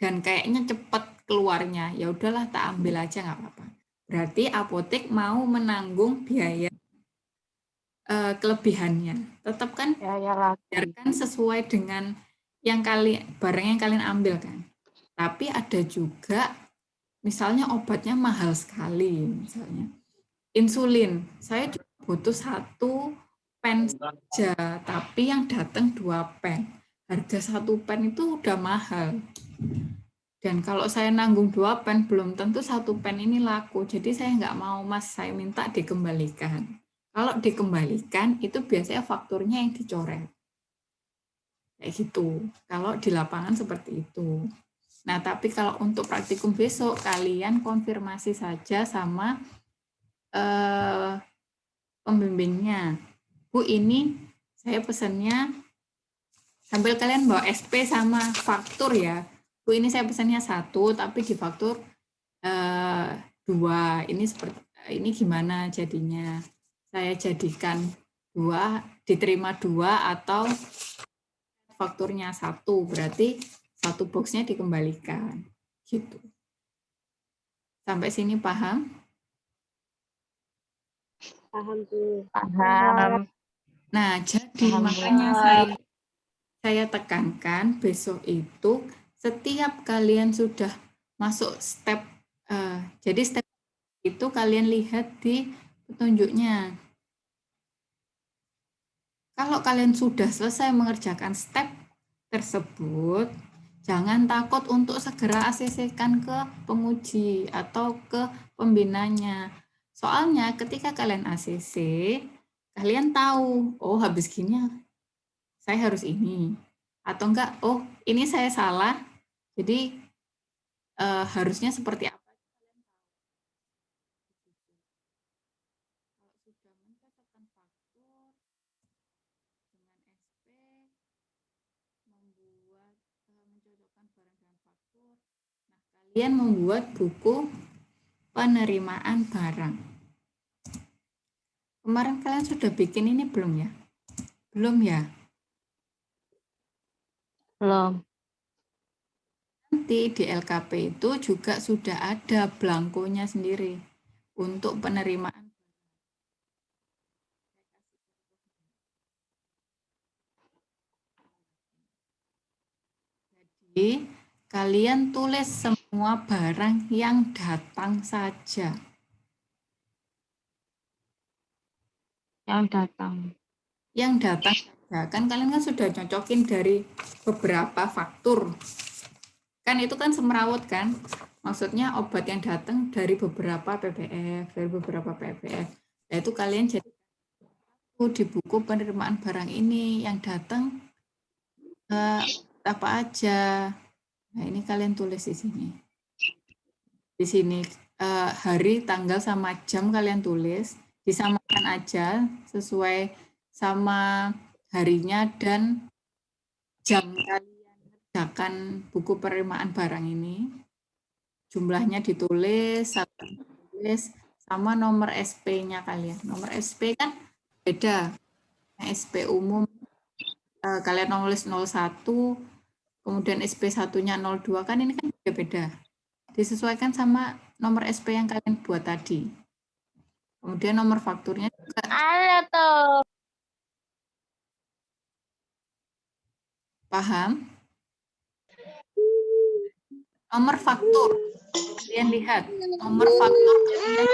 dan kayaknya cepet keluarnya, ya udahlah tak ambil aja nggak apa-apa. Berarti apotek mau menanggung biaya kelebihannya. Tetap kan biarkan sesuai dengan barang yang kalian ambil kan. Tapi ada juga misalnya obatnya mahal sekali, misalnya insulin, saya cuma butuh 1 pen saja, tapi yang datang 2 pen. Harga 1 pen itu udah mahal. Dan kalau saya nanggung 2 pen, belum tentu 1 pen ini laku. Jadi saya nggak mau, Mas, saya minta dikembalikan. Kalau dikembalikan, itu biasanya fakturnya yang dicoret. Kayak gitu. Kalau di lapangan seperti itu. Nah, tapi kalau untuk praktikum besok, kalian konfirmasi saja sama pembimbingnya. Bu, ini saya pesannya, sambil kalian bawa SP sama faktur ya. Bu, ini saya pesannya 1, tapi di faktur 2. Ini gimana jadinya? Saya jadikan 2, diterima 2, atau fakturnya 1, berarti 1 boxnya dikembalikan. Gitu. Sampai sini paham? Paham, Bu. Paham. Nah, jadi makanya saya tekankan besok itu setiap kalian sudah masuk step, jadi step itu kalian lihat di petunjuknya. Kalau kalian sudah selesai mengerjakan step tersebut, jangan takut untuk segera ACC-kan ke penguji atau ke pembinanya. Soalnya ketika kalian ACC, kalian tahu, oh habis gini saya harus ini. Atau enggak, oh ini saya salah, jadi harusnya seperti apa. Kalau sudah mencocokkan faktur dengan SP, mencocokkan barang dengan faktur, nah kalian membuat buku penerimaan barang. Kemarin kalian sudah bikin ini belum ya? Belum ya? Belum. Nanti di LKP itu juga sudah ada blankonya sendiri untuk penerimaan. Jadi, kalian tulis semua barang yang datang saja. Yang datang. Yang datang saja. Kan kalian kan sudah cocokin dari beberapa faktur. Kan itu kan semrawut kan? Maksudnya obat yang datang dari beberapa PPF, dari beberapa PPF. Nah, itu kalian jadi di buku penerimaan barang ini yang datang apa aja. Nah, ini kalian tulis di sini. Di sini hari, tanggal, sama jam kalian tulis. Disamakan aja sesuai sama harinya dan jam kalian mengerjakan buku penerimaan barang ini. Jumlahnya ditulis, sama nomor SP-nya kalian. Nomor SP kan beda. SP umum kalian nulis 01, kemudian SP satunya 02, kan ini kan beda-beda. Disesuaikan sama nomor SP yang kalian buat tadi. Kemudian nomor fakturnya juga. Ada tuh. Paham? Nomor faktur. Kalian lihat. Nomor faktur kalian.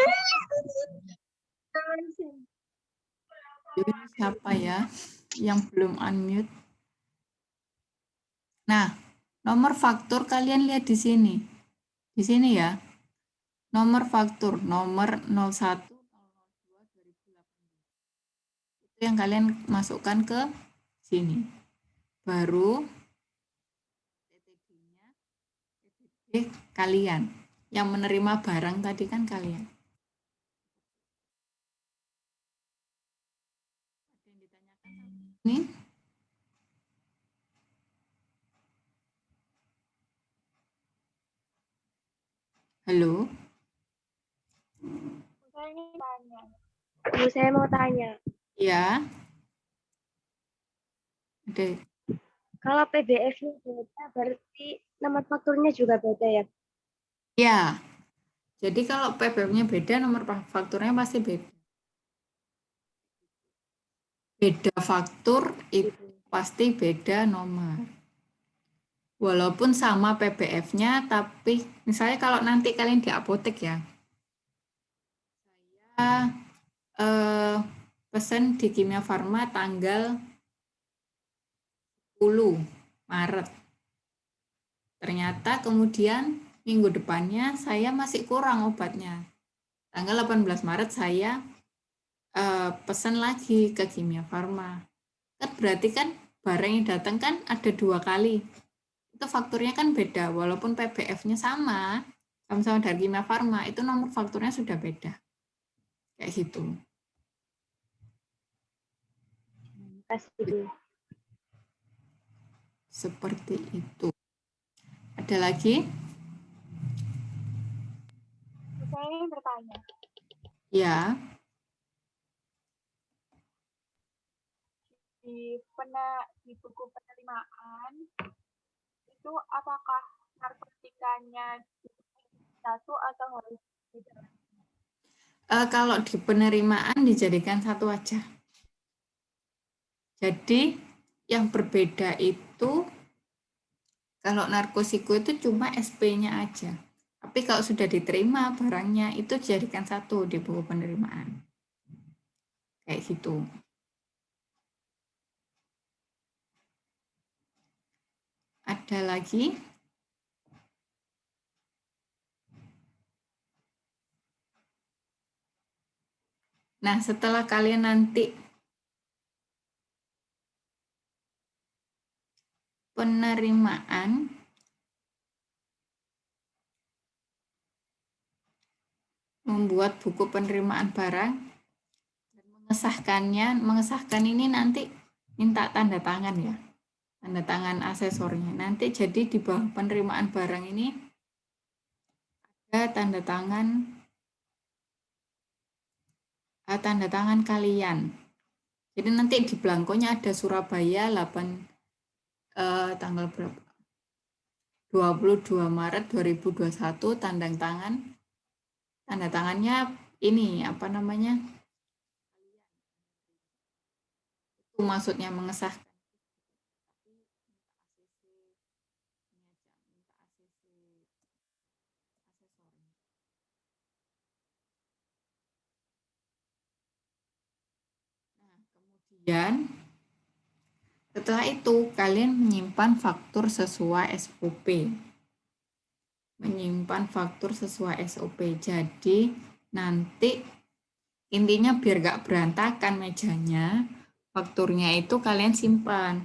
Ini siapa ya yang belum unmute? Nah, nomor faktur kalian lihat di sini. Di sini ya. Nomor faktur nomor 01 itu yang kalian masukkan ke sini. Baru TTD-nya TTD kalian. Yang menerima barang tadi kan kalian. Ada yang ditanyakan ini? Halo? Saya mau tanya, Ya. Ada. kalau PBF-nya beda, berarti nomor fakturnya juga beda ya? Ya. Jadi kalau PBF-nya beda, nomor fakturnya pasti beda. Beda faktur itu pasti beda nomor. Walaupun sama PBF-nya, tapi misalnya kalau nanti kalian di apotek ya, saya pesen di Kimia Farma tanggal 10 Maret. Ternyata kemudian minggu depannya saya masih kurang obatnya. Tanggal 18 Maret saya pesan lagi ke Kimia Farma. Kan berarti kan barang yang datang kan ada 2 kali. Itu fakturnya kan beda, walaupun PBF-nya sama-sama dari Kimia Farma, itu nomor fakturnya sudah beda. Kayak gitu. Pasti. Seperti itu. Ada lagi? Saya ingin bertanya, Ya. di buku penerimaan, itu apakah narkotikanya satu atau harus beda? Kalau di penerimaan dijadikan satu aja. Jadi yang berbeda itu kalau narkosiku itu cuma SP-nya aja. Tapi kalau sudah diterima barangnya itu dijadikan satu di buku penerimaan. Kayak gitu. Ada lagi? Nah, setelah kalian nanti penerimaan, membuat buku penerimaan barang, mengesahkan ini nanti minta tanda tangan ya, tanda tangan asesornya. Nanti jadi di bawah penerimaan barang ini ada tanda tangan kalian. Jadi nanti di belangkonya ada Surabaya 8 tanggal berapa? 22 Maret 2021 tanda tangannya ini apa namanya? Itu maksudnya mengesahkan. Kemudian setelah itu kalian menyimpan faktur sesuai SOP. Menyimpan faktur sesuai SOP. Jadi nanti intinya biar gak berantakan mejanya, fakturnya itu kalian simpan.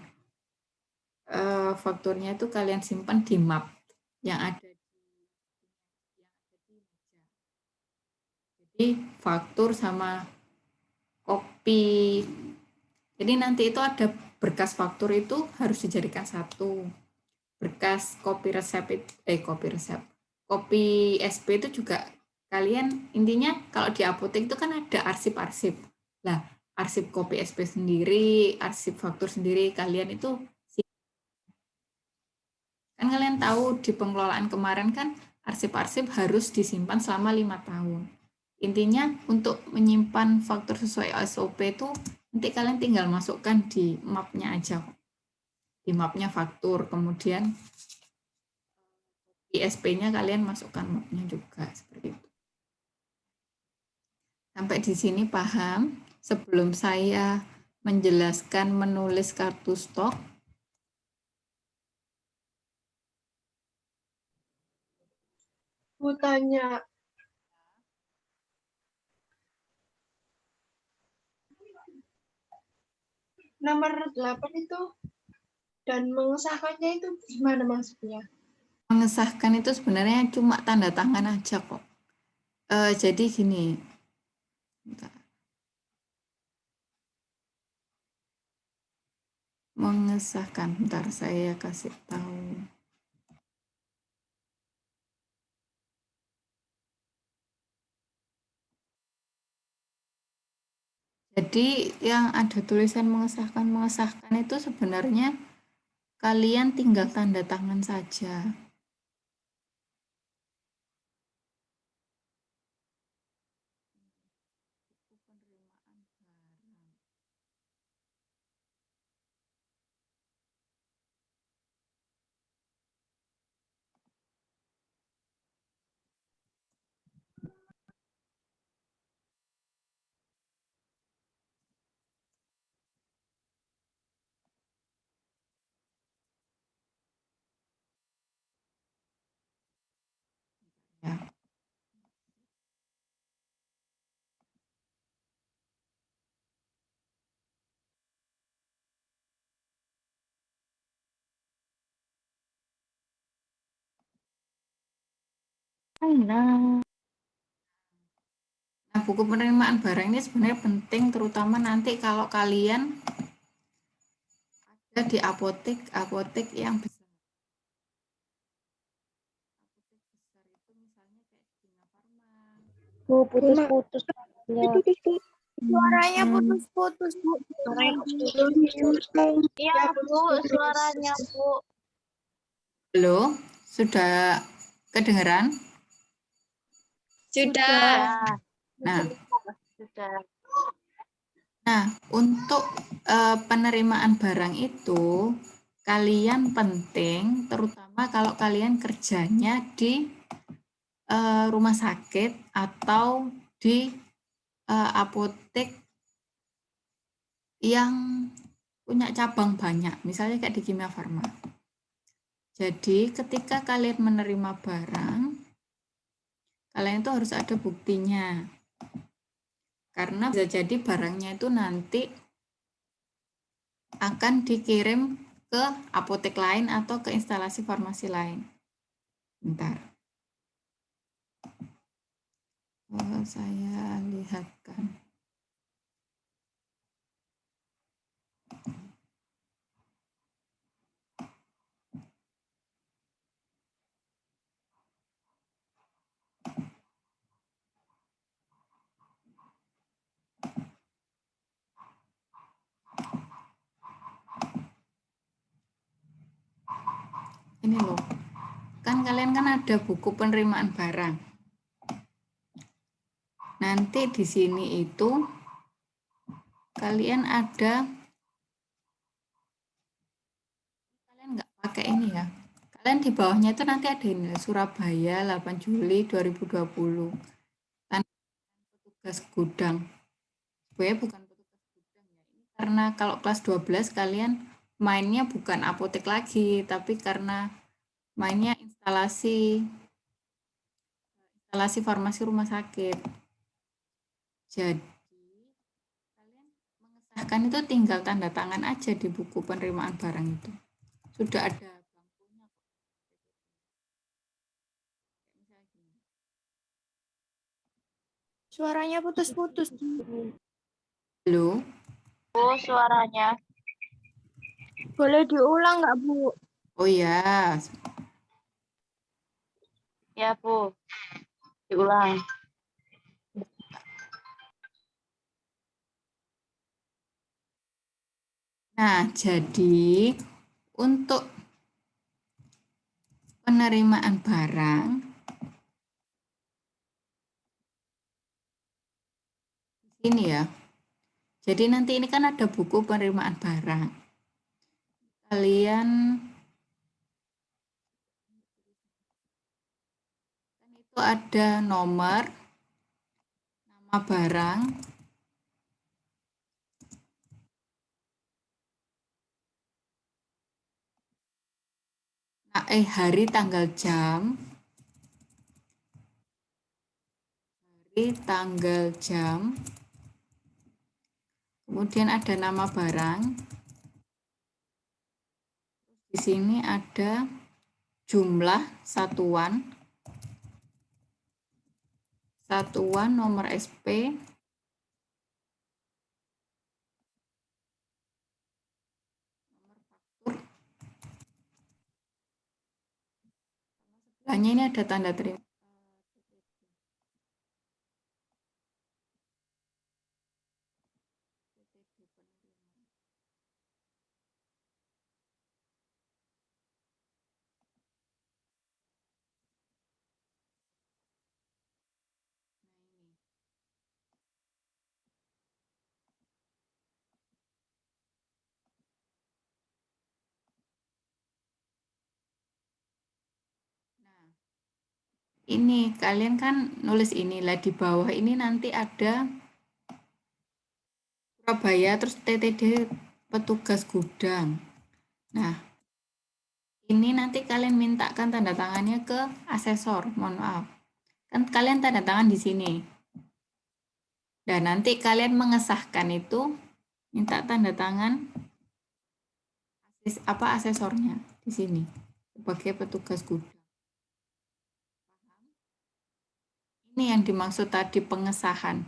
Fakturnya itu kalian simpan di map yang ada di meja. Jadi faktur sama kopi. Jadi nanti itu ada berkas faktur itu harus dijadikan satu. Berkas kopi SP itu juga kalian intinya kalau di apotek itu kan ada arsip-arsip. Nah, arsip copy SP sendiri, arsip faktur sendiri, kalian itu kan kalian tahu di pengelolaan kemarin kan arsip-arsip harus disimpan selama 5 tahun. Intinya untuk menyimpan faktur sesuai SOP itu nanti kalian tinggal masukkan di mapnya aja. Di mapnya faktur, kemudian di SP-nya kalian masukkan mapnya juga seperti itu. Sampai di sini paham? Sebelum saya menjelaskan menulis kartu stok, Aku tanya, nomor 8 itu dan mengesahkannya itu gimana maksudnya? mengesahkan itu sebenarnya cuma tanda tangan aja kok. Jadi gini, mengesahkan, bentar saya kasih tahu. Jadi yang ada tulisan mengesahkan itu sebenarnya kalian tinggal tanda tangan saja. Ya. Nah, Nah, buku penerimaan barang ini sebenarnya penting terutama nanti kalau kalian ada di apotek yang besar. Apotek besar itu misalnya kayak di Kimia Farma. Bu, putus-putus. Ya. Suaranya putus-putus, Bu. Iya, Bu, suaranya, Bu. Halo, sudah kedengeran? Sudah. Nah, Sudah. Nah, untuk penerimaan barang itu, kalian penting, terutama kalau kalian kerjanya di rumah sakit atau di apotek yang punya cabang banyak, misalnya kayak di Kimia Farma. Jadi, ketika kalian menerima barang, kalian itu harus ada buktinya. Karena bisa jadi barangnya itu nanti akan dikirim ke apotek lain atau ke instalasi farmasi lain. Bentar. Saya lihatkan. Ini loh. Kan kalian kan ada buku penerimaan barang. Nanti di sini itu kalian nggak pakai ini ya. Kalian di bawahnya itu nanti ada ini Surabaya 8 Juli 2020. Tanda petugas gudang. Sebenarnya bukan petugas gudang ya. Ini karena kalau kelas 12 kalian mainnya bukan apotek lagi, tapi karena mainnya instalasi farmasi rumah sakit. Jadi kalian mengesahkan itu tinggal tanda tangan aja di buku penerimaan barang itu. Sudah ada bangkunya. Suaranya putus-putus. Halo? Bu, suaranya. Boleh diulang nggak, Bu? Oh ya, Ya, Bu. Diulang. Nah, jadi untuk penerimaan barang ini ya. Jadi nanti ini kan ada buku penerimaan barang. Kalian itu ada nomor, nama barang, hari, tanggal, jam, kemudian ada nama barang. Di sini ada jumlah satuan, nomor SP, sebelahnya ini ada tanda terima. Ini kalian kan nulis inilah di bawah ini nanti ada Surabaya terus TTD petugas gudang. Nah, ini nanti kalian mintakan tanda tangannya ke asesor, mohon maaf. Kan kalian tanda tangan di sini. Dan nanti kalian mengesahkan itu minta tanda tangan asesornya di sini sebagai petugas gudang. Ini yang dimaksud tadi pengesahan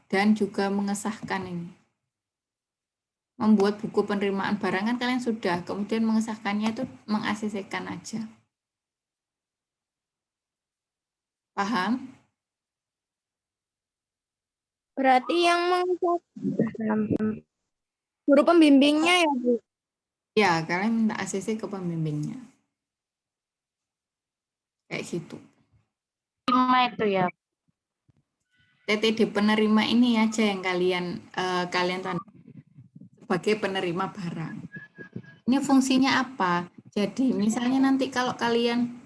dan juga mengesahkan ini. Membuat buku penerimaan barang kan kalian sudah, kemudian mengesahkannya itu meng-ACC-kan aja. Paham? Berarti yang mengesahkan guru pembimbingnya ya, Bu? Ya, kalian minta ACC ke pembimbingnya. Kayak gitu. Terima itu ya. TTD penerima ini aja yang kalian tanda sebagai penerima barang. Ini fungsinya apa? Jadi misalnya nanti kalau kalian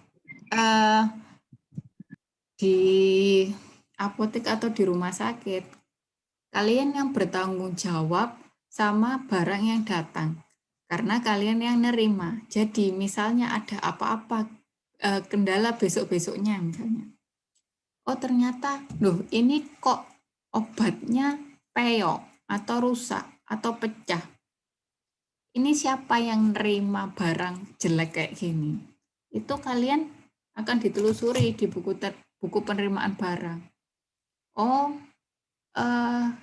di apotek atau di rumah sakit, kalian yang bertanggung jawab sama barang yang datang. Karena kalian yang nerima. Jadi misalnya ada apa-apa kendala besok-besoknya misalnya. Oh ternyata, loh ini kok obatnya peyok atau rusak atau pecah. Ini siapa yang nerima barang jelek kayak gini? Itu kalian akan ditelusuri di buku penerimaan barang. Oh,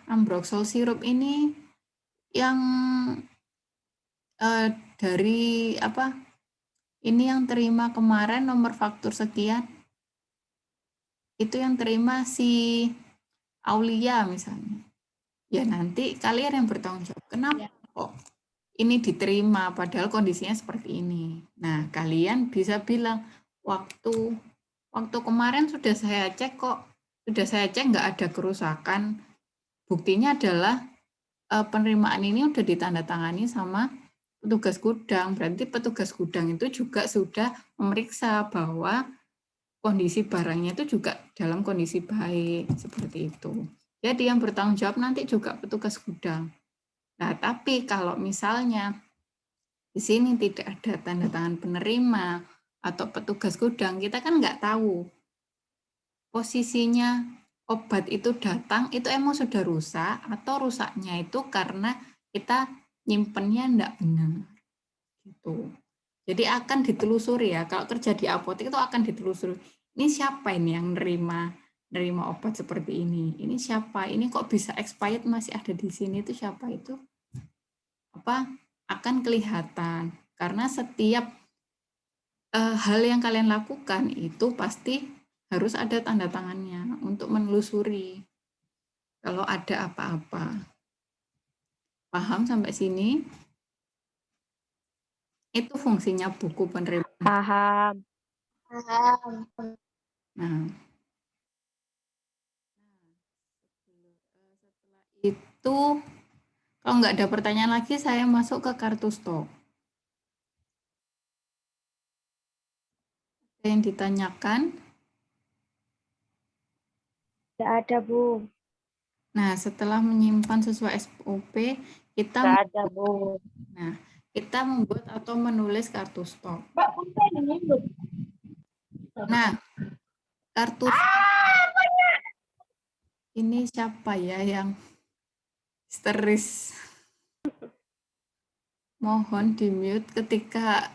ambroxol sirup ini yang dari apa? Ini yang terima kemarin nomor faktur sekian. Itu yang terima si Aulia misalnya. Ya nanti kalian yang bertanggung jawab. Kenapa kok ini diterima padahal kondisinya seperti ini. Nah, kalian bisa bilang waktu kemarin sudah saya cek nggak ada kerusakan. Buktinya adalah penerimaan ini udah ditandatangani sama petugas gudang. Berarti petugas gudang itu juga sudah memeriksa bahwa kondisi barangnya itu juga dalam kondisi baik, seperti itu. Jadi yang bertanggung jawab nanti juga petugas gudang. Nah, tapi kalau misalnya di sini tidak ada tanda tangan penerima atau petugas gudang, kita kan nggak tahu posisinya obat itu datang, itu emang sudah rusak atau rusaknya itu karena kita nyimpennya nggak benar. Gitu. Jadi akan ditelusuri ya, kalau kerja di apotek itu akan ditelusuri. Ini siapa ini yang nerima obat seperti ini? Ini siapa? Ini kok bisa expired masih ada di sini, itu siapa itu? Akan kelihatan. Karena setiap hal yang kalian lakukan itu pasti harus ada tanda tangannya untuk menelusuri kalau ada apa-apa. Paham sampai sini? Itu fungsinya buku penerimaan. Paham. Paham. Nah, setelah itu kalau nggak ada pertanyaan lagi, saya masuk ke kartu stok. Ada yang ditanyakan? Tidak ada, Bu. Nah, setelah menyimpan sesuai SOP, kita Nggak ada, Bu. kita membuat atau menulis kartu stok. Mbak, punten ini loh. Nah, kartu ini siapa ya yang histeris? Mohon di-mute ketika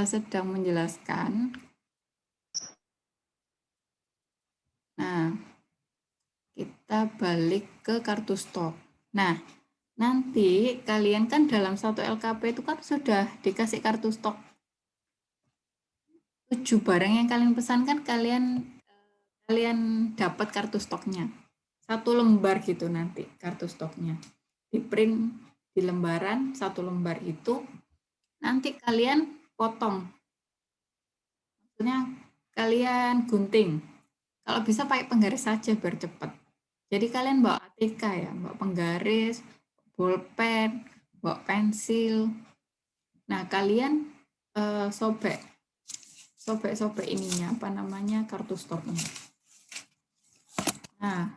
sedang menjelaskan. Nah, kita balik ke kartu stok. Nah, nanti kalian kan dalam satu LKP itu kan sudah dikasih kartu stok 7 barang yang kalian pesankan, kalian dapat kartu stoknya. 1 lembar gitu nanti kartu stoknya. Di print di lembaran 1 lembar itu nanti kalian potong. Maksudnya kalian gunting. Kalau bisa pakai penggaris saja biar cepat. Jadi kalian bawa ATK ya, bawa penggaris, bolpen, bawa pensil. Nah, kalian sobek ininya, apa namanya, kartu stoknya. Nah,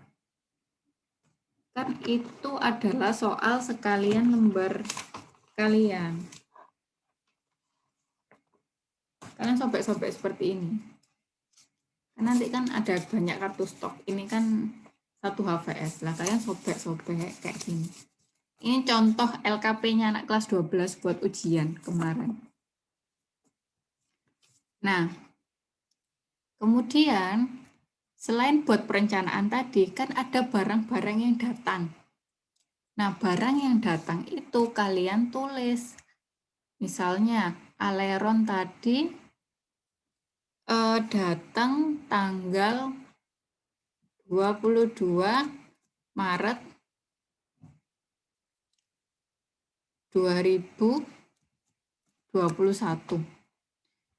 kan itu adalah soal sekalian lembar kalian. Kalian sobek-sobek seperti ini. Nanti kan ada banyak kartu stok. Ini kan 1 HVS. Lah kalian sobek-sobek kayak gini. Ini contoh LKP-nya anak kelas 12 buat ujian kemarin. Nah, kemudian selain buat perencanaan tadi, kan ada barang-barang yang datang. Nah, barang yang datang itu kalian tulis. Misalnya, Aleron tadi datang tanggal 22 Maret 2021.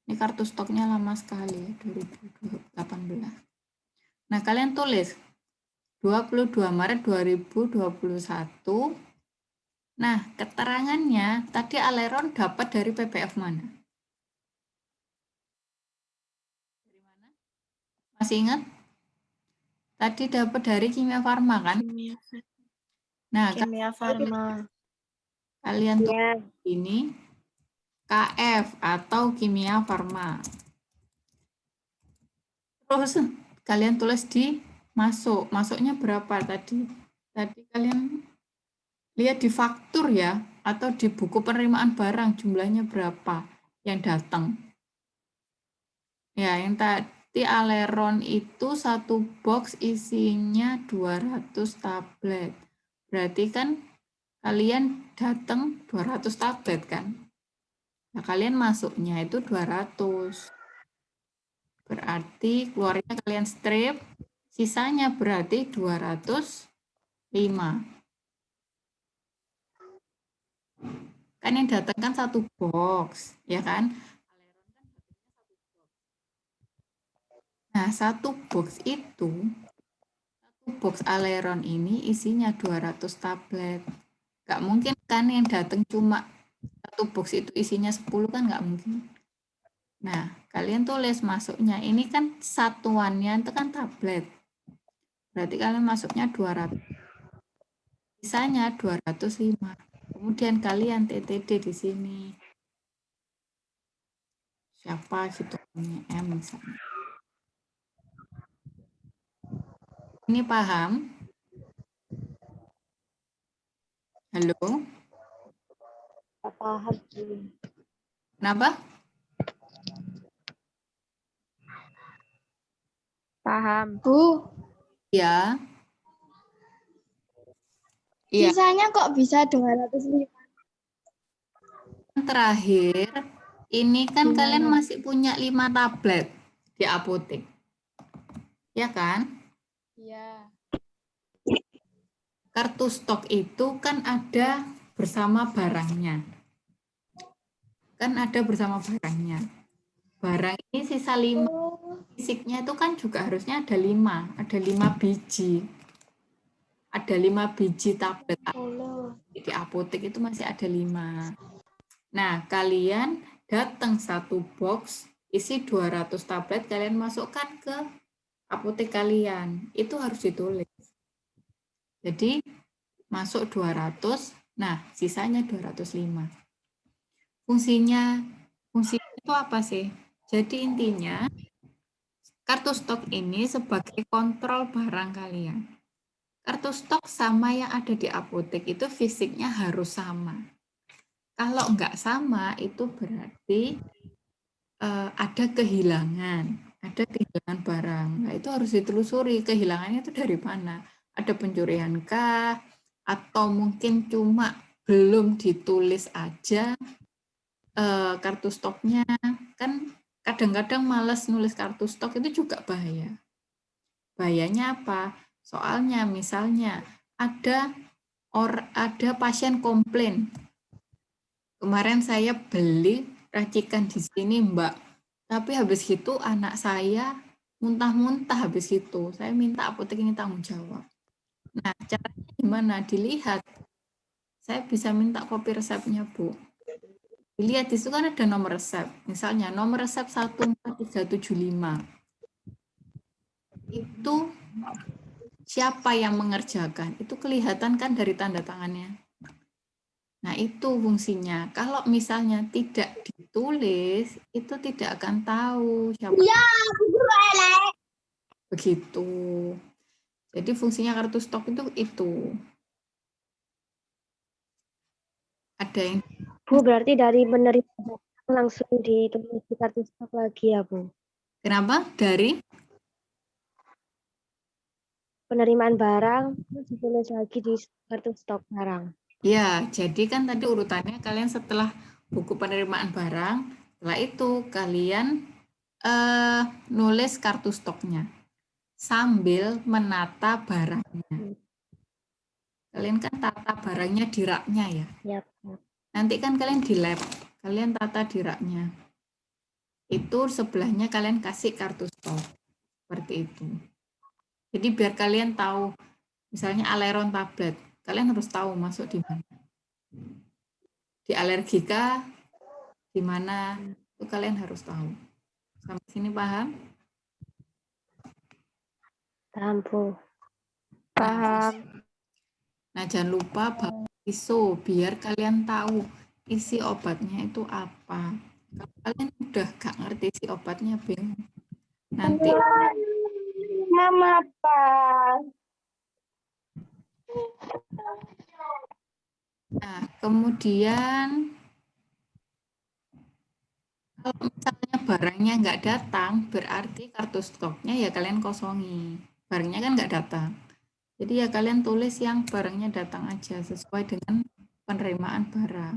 Ini kartu stoknya lama sekali, 2018. Nah, kalian tulis 22 Maret 2021. Nah, keterangannya tadi Aleron dapat dari PPF mana? Dari mana? Masih ingat? Tadi dapat dari Kimia Farma kan? Nah, Kimia Farma. kalian tulis Ya, ini KF atau Kimia Farma. Terus kalian tulis di masuknya berapa tadi? Tadi kalian lihat di faktur ya, atau di buku penerimaan barang jumlahnya berapa yang datang. Ya, yang tadi Aleron itu 1 box isinya 200 tablet. Berarti kan kalian datang 200 tablet kan? Nah, kalian masuknya itu 200. Berarti keluarnya kalian strip, sisanya berarti 205. Kan yang datang kan 1 box, ya kan? Nah, 1 box itu, 1 box Aleron ini isinya 200 tablet. Nggak mungkin kan yang datang cuma 1 box itu isinya 10 kan nggak mungkin. Nah, kalian tulis masuknya. Ini kan satuannya itu kan tablet. Berarti kalian masuknya 200. Sisanya 205. Kemudian kalian TTD di sini. Siapa gitu namanya, M misalnya. Ini paham? Halo? tak paham, Bu. Kenapa? Paham. Bu, Ya. Iya. sisanya kok bisa 205? Terakhir, ini kan kalian masih punya 5 tablet di apotek. Ya kan? Iya. Kartu stok itu kan ada bersama barangnya. Kan ada bersama barangnya. Barang ini sisa 5. Fisiknya itu kan juga harusnya ada 5. Ada 5 biji. Ada 5 biji tablet. Di apotek itu masih ada 5. Nah, kalian datang satu box, isi 200 tablet, kalian masukkan ke apotek kalian. Itu harus ditulis. Jadi, masuk 200, nah sisanya 205. Fungsinya itu apa sih? Jadi intinya, kartu stok ini sebagai kontrol barang kalian. Kartu stok sama yang ada di apotek itu fisiknya harus sama. Kalau enggak sama, itu berarti ada kehilangan barang. Nah, itu harus ditelusuri, kehilangannya itu dari mana? Ada pencurian kah? Atau mungkin cuma belum ditulis aja kartu stoknya. Kan kadang-kadang malas nulis kartu stok, itu juga bahaya. Bahayanya apa? Soalnya misalnya ada pasien komplain. Kemarin saya beli racikan di sini, Mbak. Tapi habis itu anak saya muntah-muntah habis itu. Saya minta apotek ini tanggung jawab. Nah, caranya gimana? Dilihat. Saya bisa minta kopi resepnya, Bu. Dilihat, di situ kan ada nomor resep. Misalnya nomor resep 14375. Itu siapa yang mengerjakan? Itu kelihatan kan dari tanda tangannya. Nah, itu fungsinya. Kalau misalnya tidak ditulis, itu tidak akan tahu siapa. Ya, Begitu. Jadi fungsinya kartu stok itu. Ada yang Bu, berarti dari penerima langsung ditulis di kartu stok lagi ya, Bu? kenapa? Dari Penerimaan barang terus ditulis lagi di kartu stok barang. ya, jadi kan tadi urutannya kalian setelah buku penerimaan barang, setelah itu kalian nulis kartu stoknya sambil menata barangnya. Kalian kan tata barangnya di raknya ya. Ya, Nanti kan kalian di lab, kalian tata di raknya. Itu sebelahnya kalian kasih kartu stok. Seperti itu. Jadi biar kalian tahu, misalnya Aleron tablet, kalian harus tahu masuk di mana. Di alergika, di mana, itu kalian harus tahu. Sampai sini paham? paham, Bu. Nah, jangan lupa bawa ISO biar kalian tahu isi obatnya itu apa. Kalau kalian udah gak ngerti isi obatnya, bingung. Nanti Mama, Pak. nah, kemudian kalau misalnya barangnya nggak datang, berarti kartu stoknya ya kalian kosongi. Barangnya kan nggak datang. Jadi ya kalian tulis yang barangnya datang aja sesuai dengan penerimaan barang.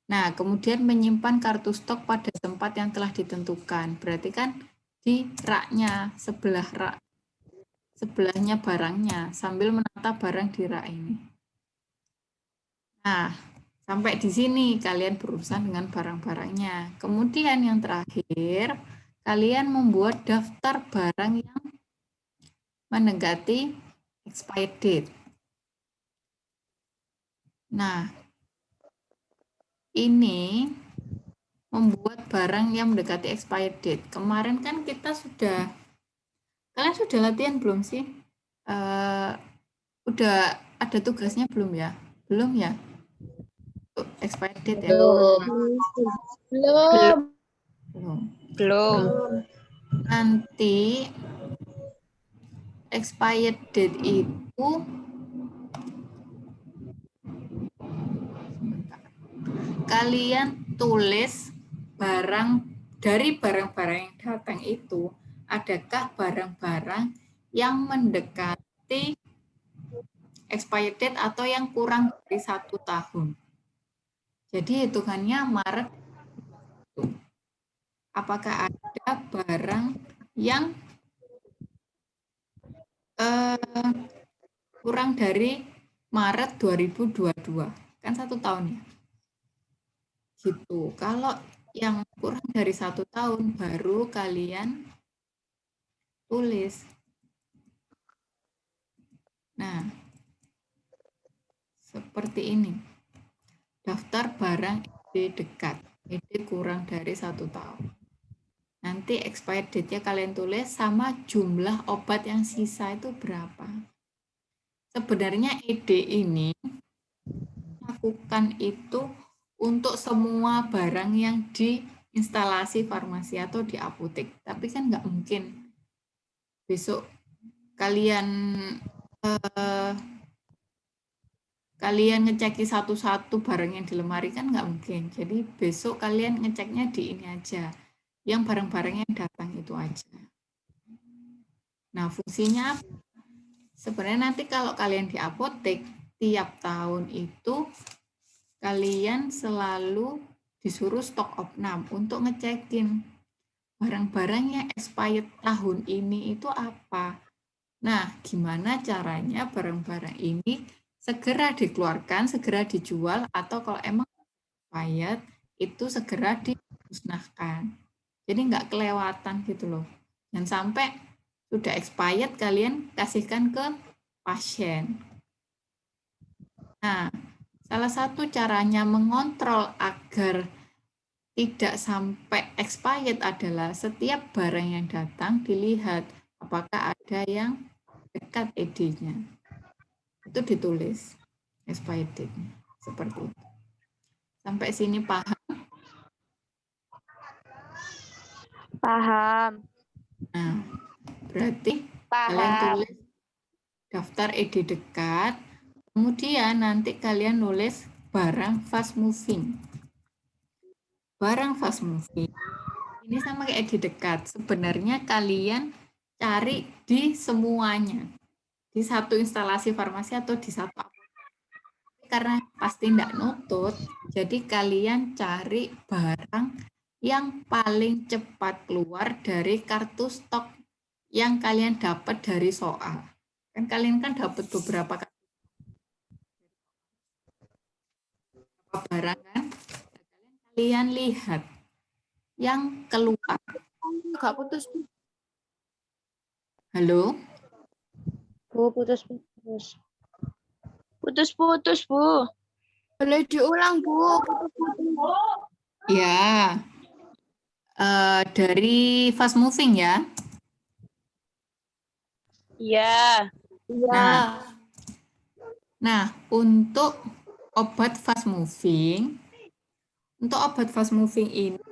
Nah, kemudian menyimpan kartu stok pada tempat yang telah ditentukan. Berarti kan di raknya, sebelahnya barangnya, sambil menata barang di rak ini. Nah, sampai di sini kalian berurusan dengan barang-barangnya. Kemudian yang terakhir, kalian membuat daftar barang yang mendekati expired date. Nah, ini membuat barang yang mendekati expired date. Kemarin kan kita kalian sudah latihan belum sih? Udah ada tugasnya belum ya? Belum ya? Expired date ya? Belum. Nanti expired date itu kalian tulis dari barang-barang yang datang itu, adakah barang-barang yang mendekati expired date atau yang kurang dari 1 tahun. Jadi hitungannya Maret. Apakah ada barang yang kurang dari Maret 2022? kan 1 tahun ya. Gitu. Kalau yang kurang dari 1 tahun baru kalian tulis. Nah, seperti ini. Daftar barang ED dekat. ED kurang dari 1 tahun. Nanti expired date-nya kalian tulis sama jumlah obat yang sisa itu berapa. Sebenarnya ED ini lakukan itu untuk semua barang yang di instalasi farmasi atau di apotek. Tapi kan nggak mungkin besok kalian ngeceki satu-satu barang yang di lemari, kan nggak mungkin. Jadi besok kalian ngeceknya di ini aja. Yang barang-barang yang datang itu aja. Nah, fungsinya apa? Sebenarnya nanti kalau kalian di apotek, tiap tahun itu kalian selalu disuruh stok opnam untuk ngecekin barang-barang yang expired tahun ini itu apa. Nah, gimana caranya barang-barang ini segera dikeluarkan, segera dijual, atau kalau emang expired itu segera dimusnahkan. Jadi nggak kelewatan gitu loh. Jangan sampai sudah expired kalian kasihkan ke pasien. Nah, salah satu caranya mengontrol agar tidak sampai expired adalah setiap barang yang datang dilihat apakah ada yang dekat ED-nya. Itu ditulis expired date-nya. Seperti itu. Sampai sini paham? Paham. Nah, berarti kalian tulis daftar ED dekat, kemudian nanti kalian nulis barang fast moving. Barang fast moving ini sama kayak ED dekat. Sebenarnya kalian cari di semuanya. Di satu instalasi farmasi atau di satu apotek. Karena pasti tidak nutut, jadi kalian cari barang yang paling cepat keluar dari kartu stok yang kalian dapat dari soal. Kan kalian kan dapat beberapa barang kan? Kalian lihat yang keluar. Gak putus. Halo? Bu, putus-putus. Putus-putus, Bu. Boleh diulang, Bu. Ya. Dari fast moving ya. Iya. Nah, untuk obat fast moving ini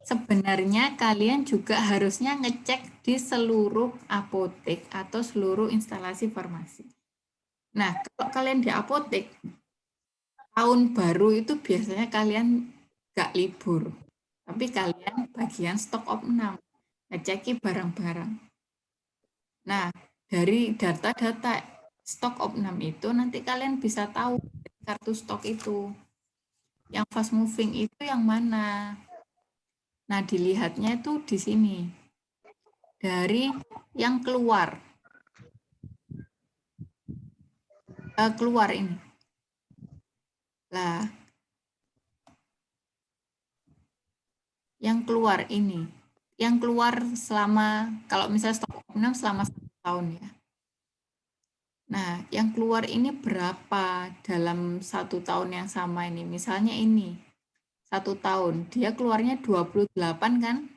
sebenarnya kalian juga harusnya ngecek di seluruh apotek atau seluruh instalasi farmasi. Nah, kalau kalian di apotek, tahun baru itu biasanya kalian nggak libur, tapi kalian bagian stok opnam, ngeceki barang-barang. Nah, dari data-data stok opnam itu nanti kalian bisa tahu kartu stok itu. Yang fast moving itu yang mana? Nah, dilihatnya itu di sini. Dari yang keluar. Keluar ini. Lah. Yang keluar ini. Yang keluar selama, kalau misalnya stok opnam selama 1 tahun ya. Nah, yang keluar ini berapa dalam 1 tahun yang sama ini? Misalnya ini, 1 tahun, dia keluarnya 28 kan?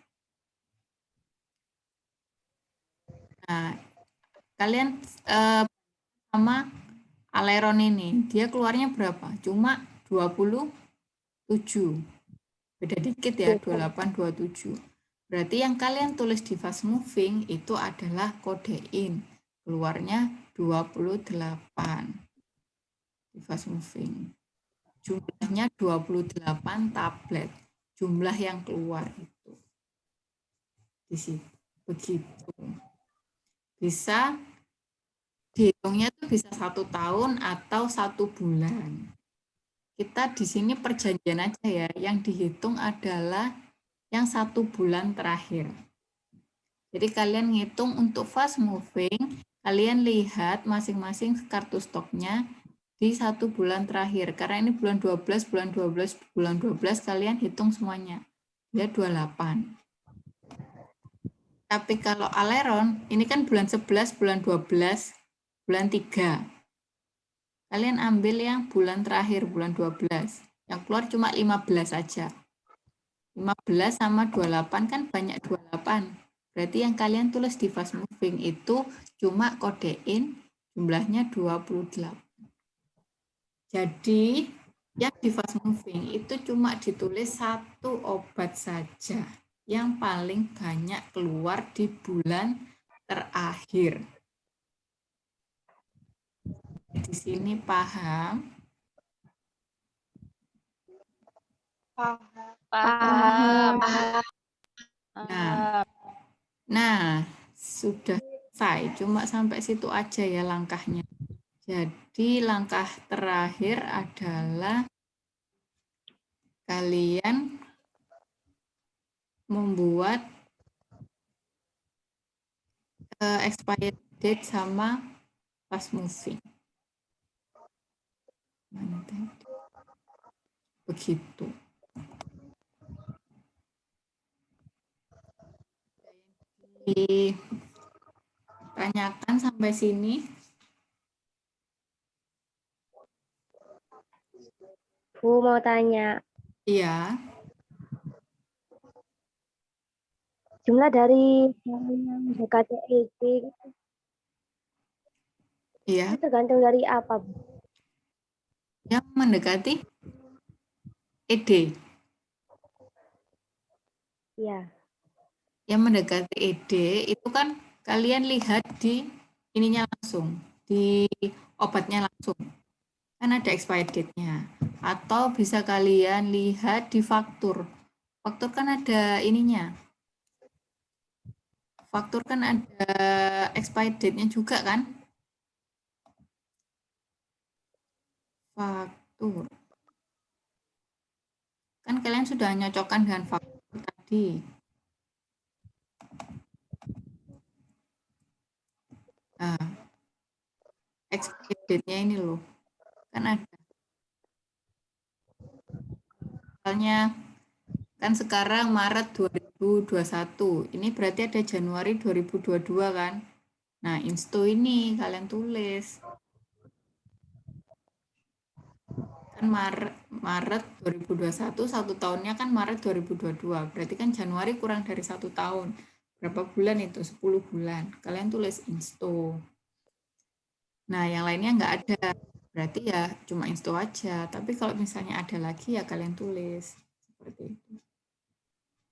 Nah, kalian sama Aleron ini, dia keluarnya berapa? Cuma 27. Beda dikit ya, 28, 27. Berarti yang kalian tulis di fast moving itu adalah kodein. Keluarnya 28 di fast moving. Jumlahnya 28 tablet. Jumlah yang keluar itu. Di situ. Begitu. Bisa dihitungnya itu bisa 1 tahun atau 1 bulan. Kita di sini perjanjian aja ya. Yang dihitung adalah yang 1 bulan terakhir. Jadi kalian ngitung untuk fast moving, kalian lihat masing-masing kartu stoknya di 1 bulan terakhir. Karena ini bulan 12, bulan 12, bulan 12, kalian hitung semuanya. Dia 28. Tapi kalau Aleron, ini kan bulan 11, bulan 12, bulan 3. Kalian ambil yang bulan terakhir, bulan 12. Yang keluar cuma 15 aja. 15 sama 28 kan banyak 28. Berarti yang kalian tulis di fast moving itu cuma kodein jumlahnya 28. Jadi yang di fast moving itu cuma ditulis 1 obat saja yang paling banyak keluar di bulan terakhir. Di sini paham? Paham. Nah, sudah selesai. Cuma sampai situ aja ya langkahnya. Jadi langkah terakhir adalah kalian membuat expired date sama fast moving. Mana tadi? Begitu. Ditanyakan sampai sini. Bu mau tanya, Iya. jumlah dari yang BKTED Iya. itu tergantung dari apa, Bu? Yang mendekati ED. Iya. Yang mendekati ED itu kan kalian lihat di ininya langsung, di obatnya langsung. Kan ada expired date-nya. Atau bisa kalian lihat di faktur. Faktur kan ada ininya. Faktur kan ada expired date-nya juga kan? Faktur. Kan kalian sudah nyocokkan dengan faktur tadi. Nah, expired date-nya ini loh. Kan ada. Misalnya, kan sekarang Maret 2021. Ini berarti ada Januari 2022 kan? Nah, insto ini kalian tulis. Kan Maret 2021, 1 tahunnya kan Maret 2022. Berarti kan Januari kurang dari 1 tahun. Berapa bulan itu? 10 bulan. Kalian tulis insto. Nah, yang lainnya nggak ada. Berarti ya cuma insto aja. Tapi kalau misalnya ada lagi ya kalian tulis. Seperti itu.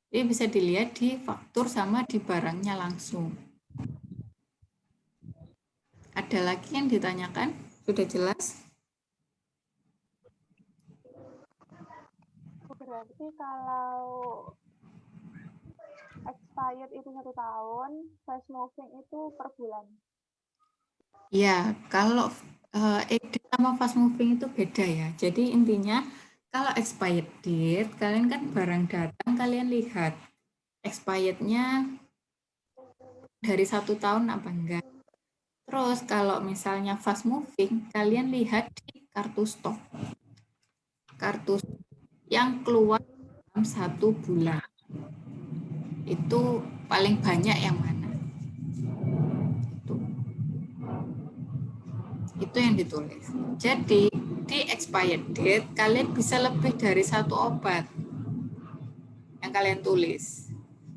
Jadi bisa dilihat di faktur sama di barangnya langsung. Ada lagi yang ditanyakan? Sudah jelas? Berarti kalau expired itu 1 tahun, fast moving itu per bulan. Ya, kalau ED sama fast moving itu beda ya. Jadi intinya kalau expired date, kalian kan barang datang, kalian lihat expirednya dari 1 tahun apa enggak. Terus kalau misalnya fast moving, kalian lihat di kartu stok. Kartu yang keluar dalam 1 bulan. Itu paling banyak yang mana? Itu yang ditulis. Jadi di expired date kalian bisa lebih dari 1 obat yang kalian tulis.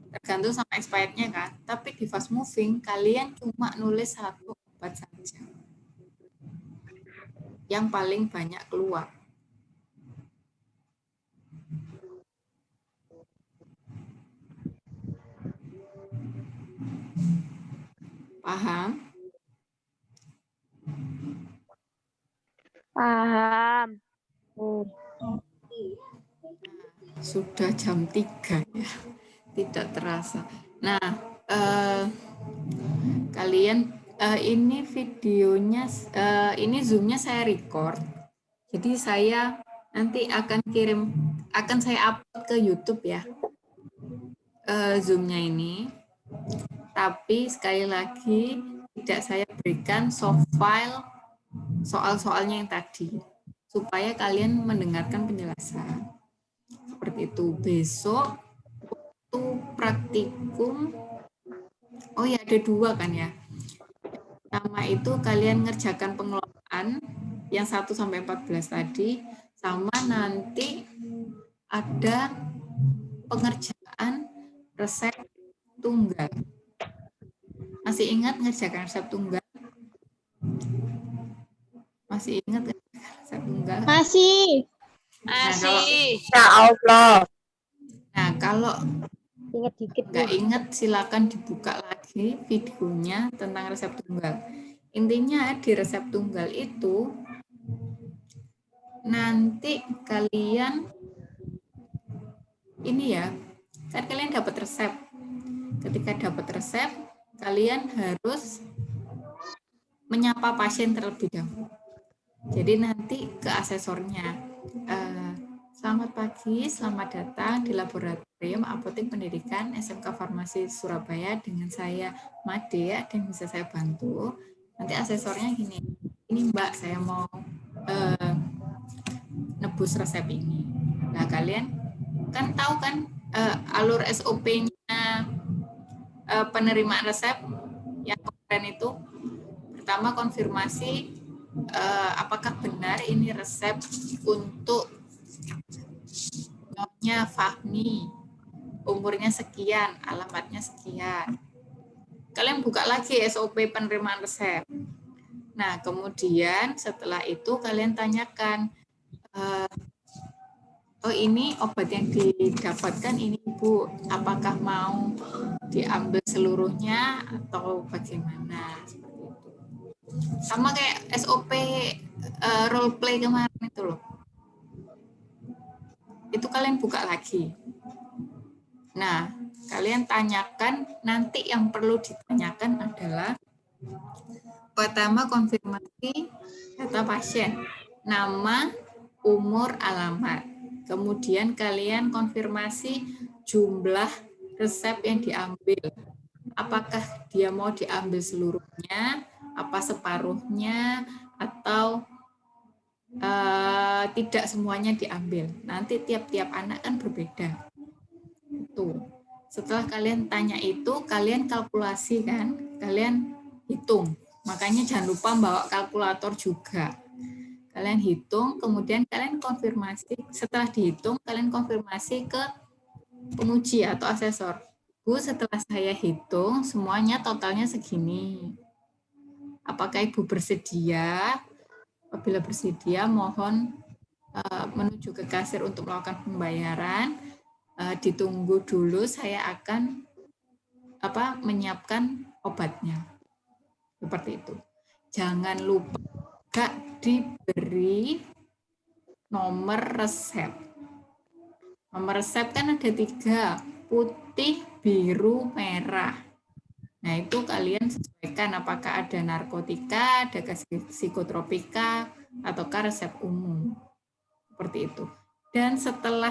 Tergantung sama expirednya kan. Tapi di fast moving kalian cuma nulis 1 obat saja. Yang paling banyak keluar. Paham? Paham. Sudah jam 3 ya. Tidak terasa. Nah, kalian ini videonya, ini Zoom-nya saya record. Jadi saya nanti akan saya upload ke YouTube ya. Zoom-nya ini. Tapi sekali lagi tidak saya berikan soft file soal-soalnya yang tadi, supaya kalian mendengarkan penjelasan. Seperti itu. Besok waktu praktikum, oh ya ada 2 kan ya. Pertama itu kalian ngerjakan pengelolaan yang 1-14 tadi, sama nanti ada pengerjaan resep tunggal. Masih ingat ngerjakan resep tunggal? Masih ingat resep tunggal? Masih. Ya Allah. Nah, kalau Ingat dikit nggak nih. ingat silakan dibuka lagi videonya tentang resep tunggal. Intinya di resep tunggal itu nanti kalian ini ya, kan kalian dapat resep. Ketika dapat resep, kalian harus menyapa pasien terlebih dahulu. Jadi nanti ke asesornya. Selamat pagi, selamat datang di Laboratorium Apotek Pendidikan SMK Farmasi Surabaya dengan saya Made, ada yang bisa saya bantu. Nanti asesornya gini, ini Mbak, saya mau nebus resep ini. Nah, kalian kan tahu kan alur SOP-nya penerimaan resep yang kemarin itu. Pertama konfirmasi apakah benar ini resep untuk Nyonya Fahmi, umurnya sekian, alamatnya sekian. Kalian buka lagi SOP penerimaan resep. Nah, kemudian setelah itu kalian tanyakan, oh ini obat yang didapatkan ini Bu, apakah mau diambil seluruhnya atau bagaimana? Seperti itu. Sama kayak SOP role play kemarin itu loh. Itu kalian buka lagi. Nah, kalian tanyakan, nanti yang perlu ditanyakan adalah pertama konfirmasi data pasien, nama, umur, alamat. Kemudian kalian konfirmasi jumlah resep yang diambil. Apakah dia mau diambil seluruhnya, apa separuhnya, atau tidak semuanya diambil. Nanti tiap-tiap anak kan berbeda. Tuh. Setelah kalian tanya itu, kalian kalkulasi kan, kalian hitung. Makanya jangan lupa bawa kalkulator juga. Kalian hitung, kemudian kalian konfirmasi. Setelah dihitung, kalian konfirmasi ke penguji atau asesor. Bu, setelah saya hitung, semuanya totalnya segini. Apakah Ibu bersedia? Apabila bersedia, mohon menuju ke kasir untuk melakukan pembayaran. Ditunggu dulu, saya akan menyiapkan obatnya. Seperti itu. Jangan lupa diberi nomor resep. Nomor resep kan ada 3, putih, biru, merah. Nah, itu kalian sesuaikan apakah ada narkotika, ada psikotropika, ataukah resep umum. Seperti itu. Dan setelah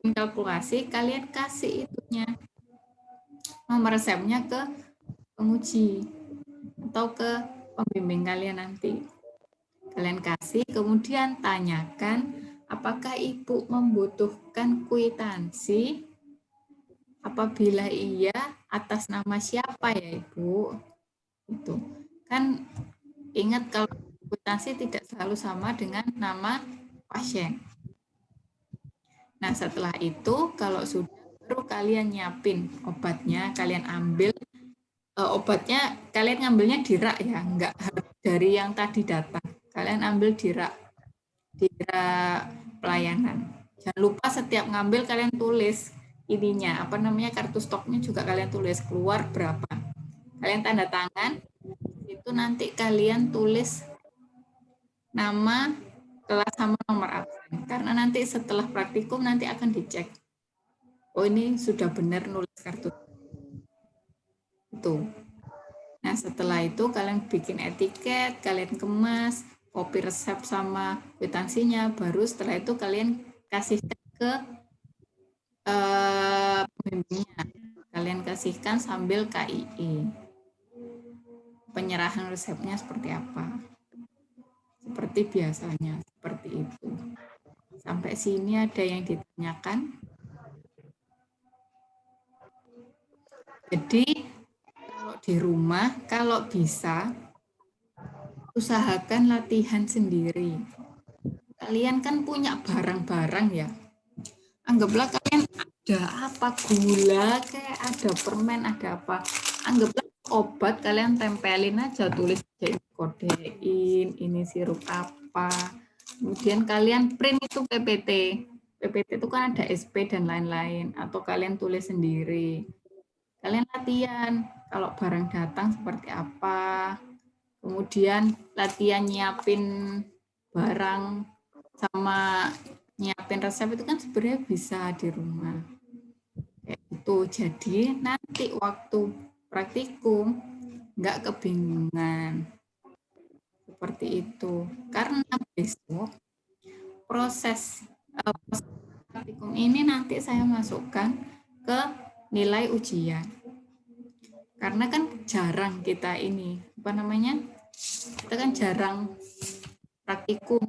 kalkulasi, kalian kasih itunya, nomor resepnya ke penguji atau ke pembimbing kalian nanti. Kalian kasih, kemudian tanyakan apakah Ibu membutuhkan kwitansi. Apabila iya, atas nama siapa ya Ibu? Itu kan ingat kalau kwitansi tidak selalu sama dengan nama pasien. Nah, setelah itu kalau sudah, baru kalian nyiapin obatnya, kalian ambil obatnya, kalian ngambilnya di rak ya, enggak dari yang tadi datang. Kalian ambil di rak pelayanan. Jangan lupa setiap ngambil kalian tulis ininya, kartu stoknya juga kalian tulis keluar berapa. Kalian tanda tangan, itu nanti kalian tulis nama, kelas sama nomor absen. Karena nanti setelah praktikum nanti akan dicek. Oh ini sudah benar nulis kartu. Itu. Nah setelah itu kalian bikin etiket, kalian kemas, kopi resep sama kwitansinya, baru setelah itu kalian kasihkan ke pembimbingnya. Kalian kasihkan sambil KIE. Penyerahan resepnya seperti apa. seperti biasanya, seperti itu. Sampai sini ada yang ditanyakan? Jadi kalau di rumah, kalau bisa, usahakan latihan sendiri. Kalian kan punya barang-barang ya. Anggaplah kalian ada apa, gula, kayak ada permen, ada apa. Anggaplah obat, kalian tempelin aja, tulis aja ini kodein, ini sirup apa. Kemudian kalian print itu PPT. PPT itu kan ada SP dan lain-lain. Atau kalian tulis sendiri. Kalian latihan, kalau barang datang seperti apa. Kemudian latihan nyiapin barang sama nyiapin resep itu kan sebenarnya bisa di rumah. Kayak gitu. Jadi nanti waktu praktikum nggak kebingungan. Seperti itu. Karena besok proses praktikum ini nanti saya masukkan ke nilai ujian. Karena kan jarang kita ini, apa namanya? Kita kan jarang praktikum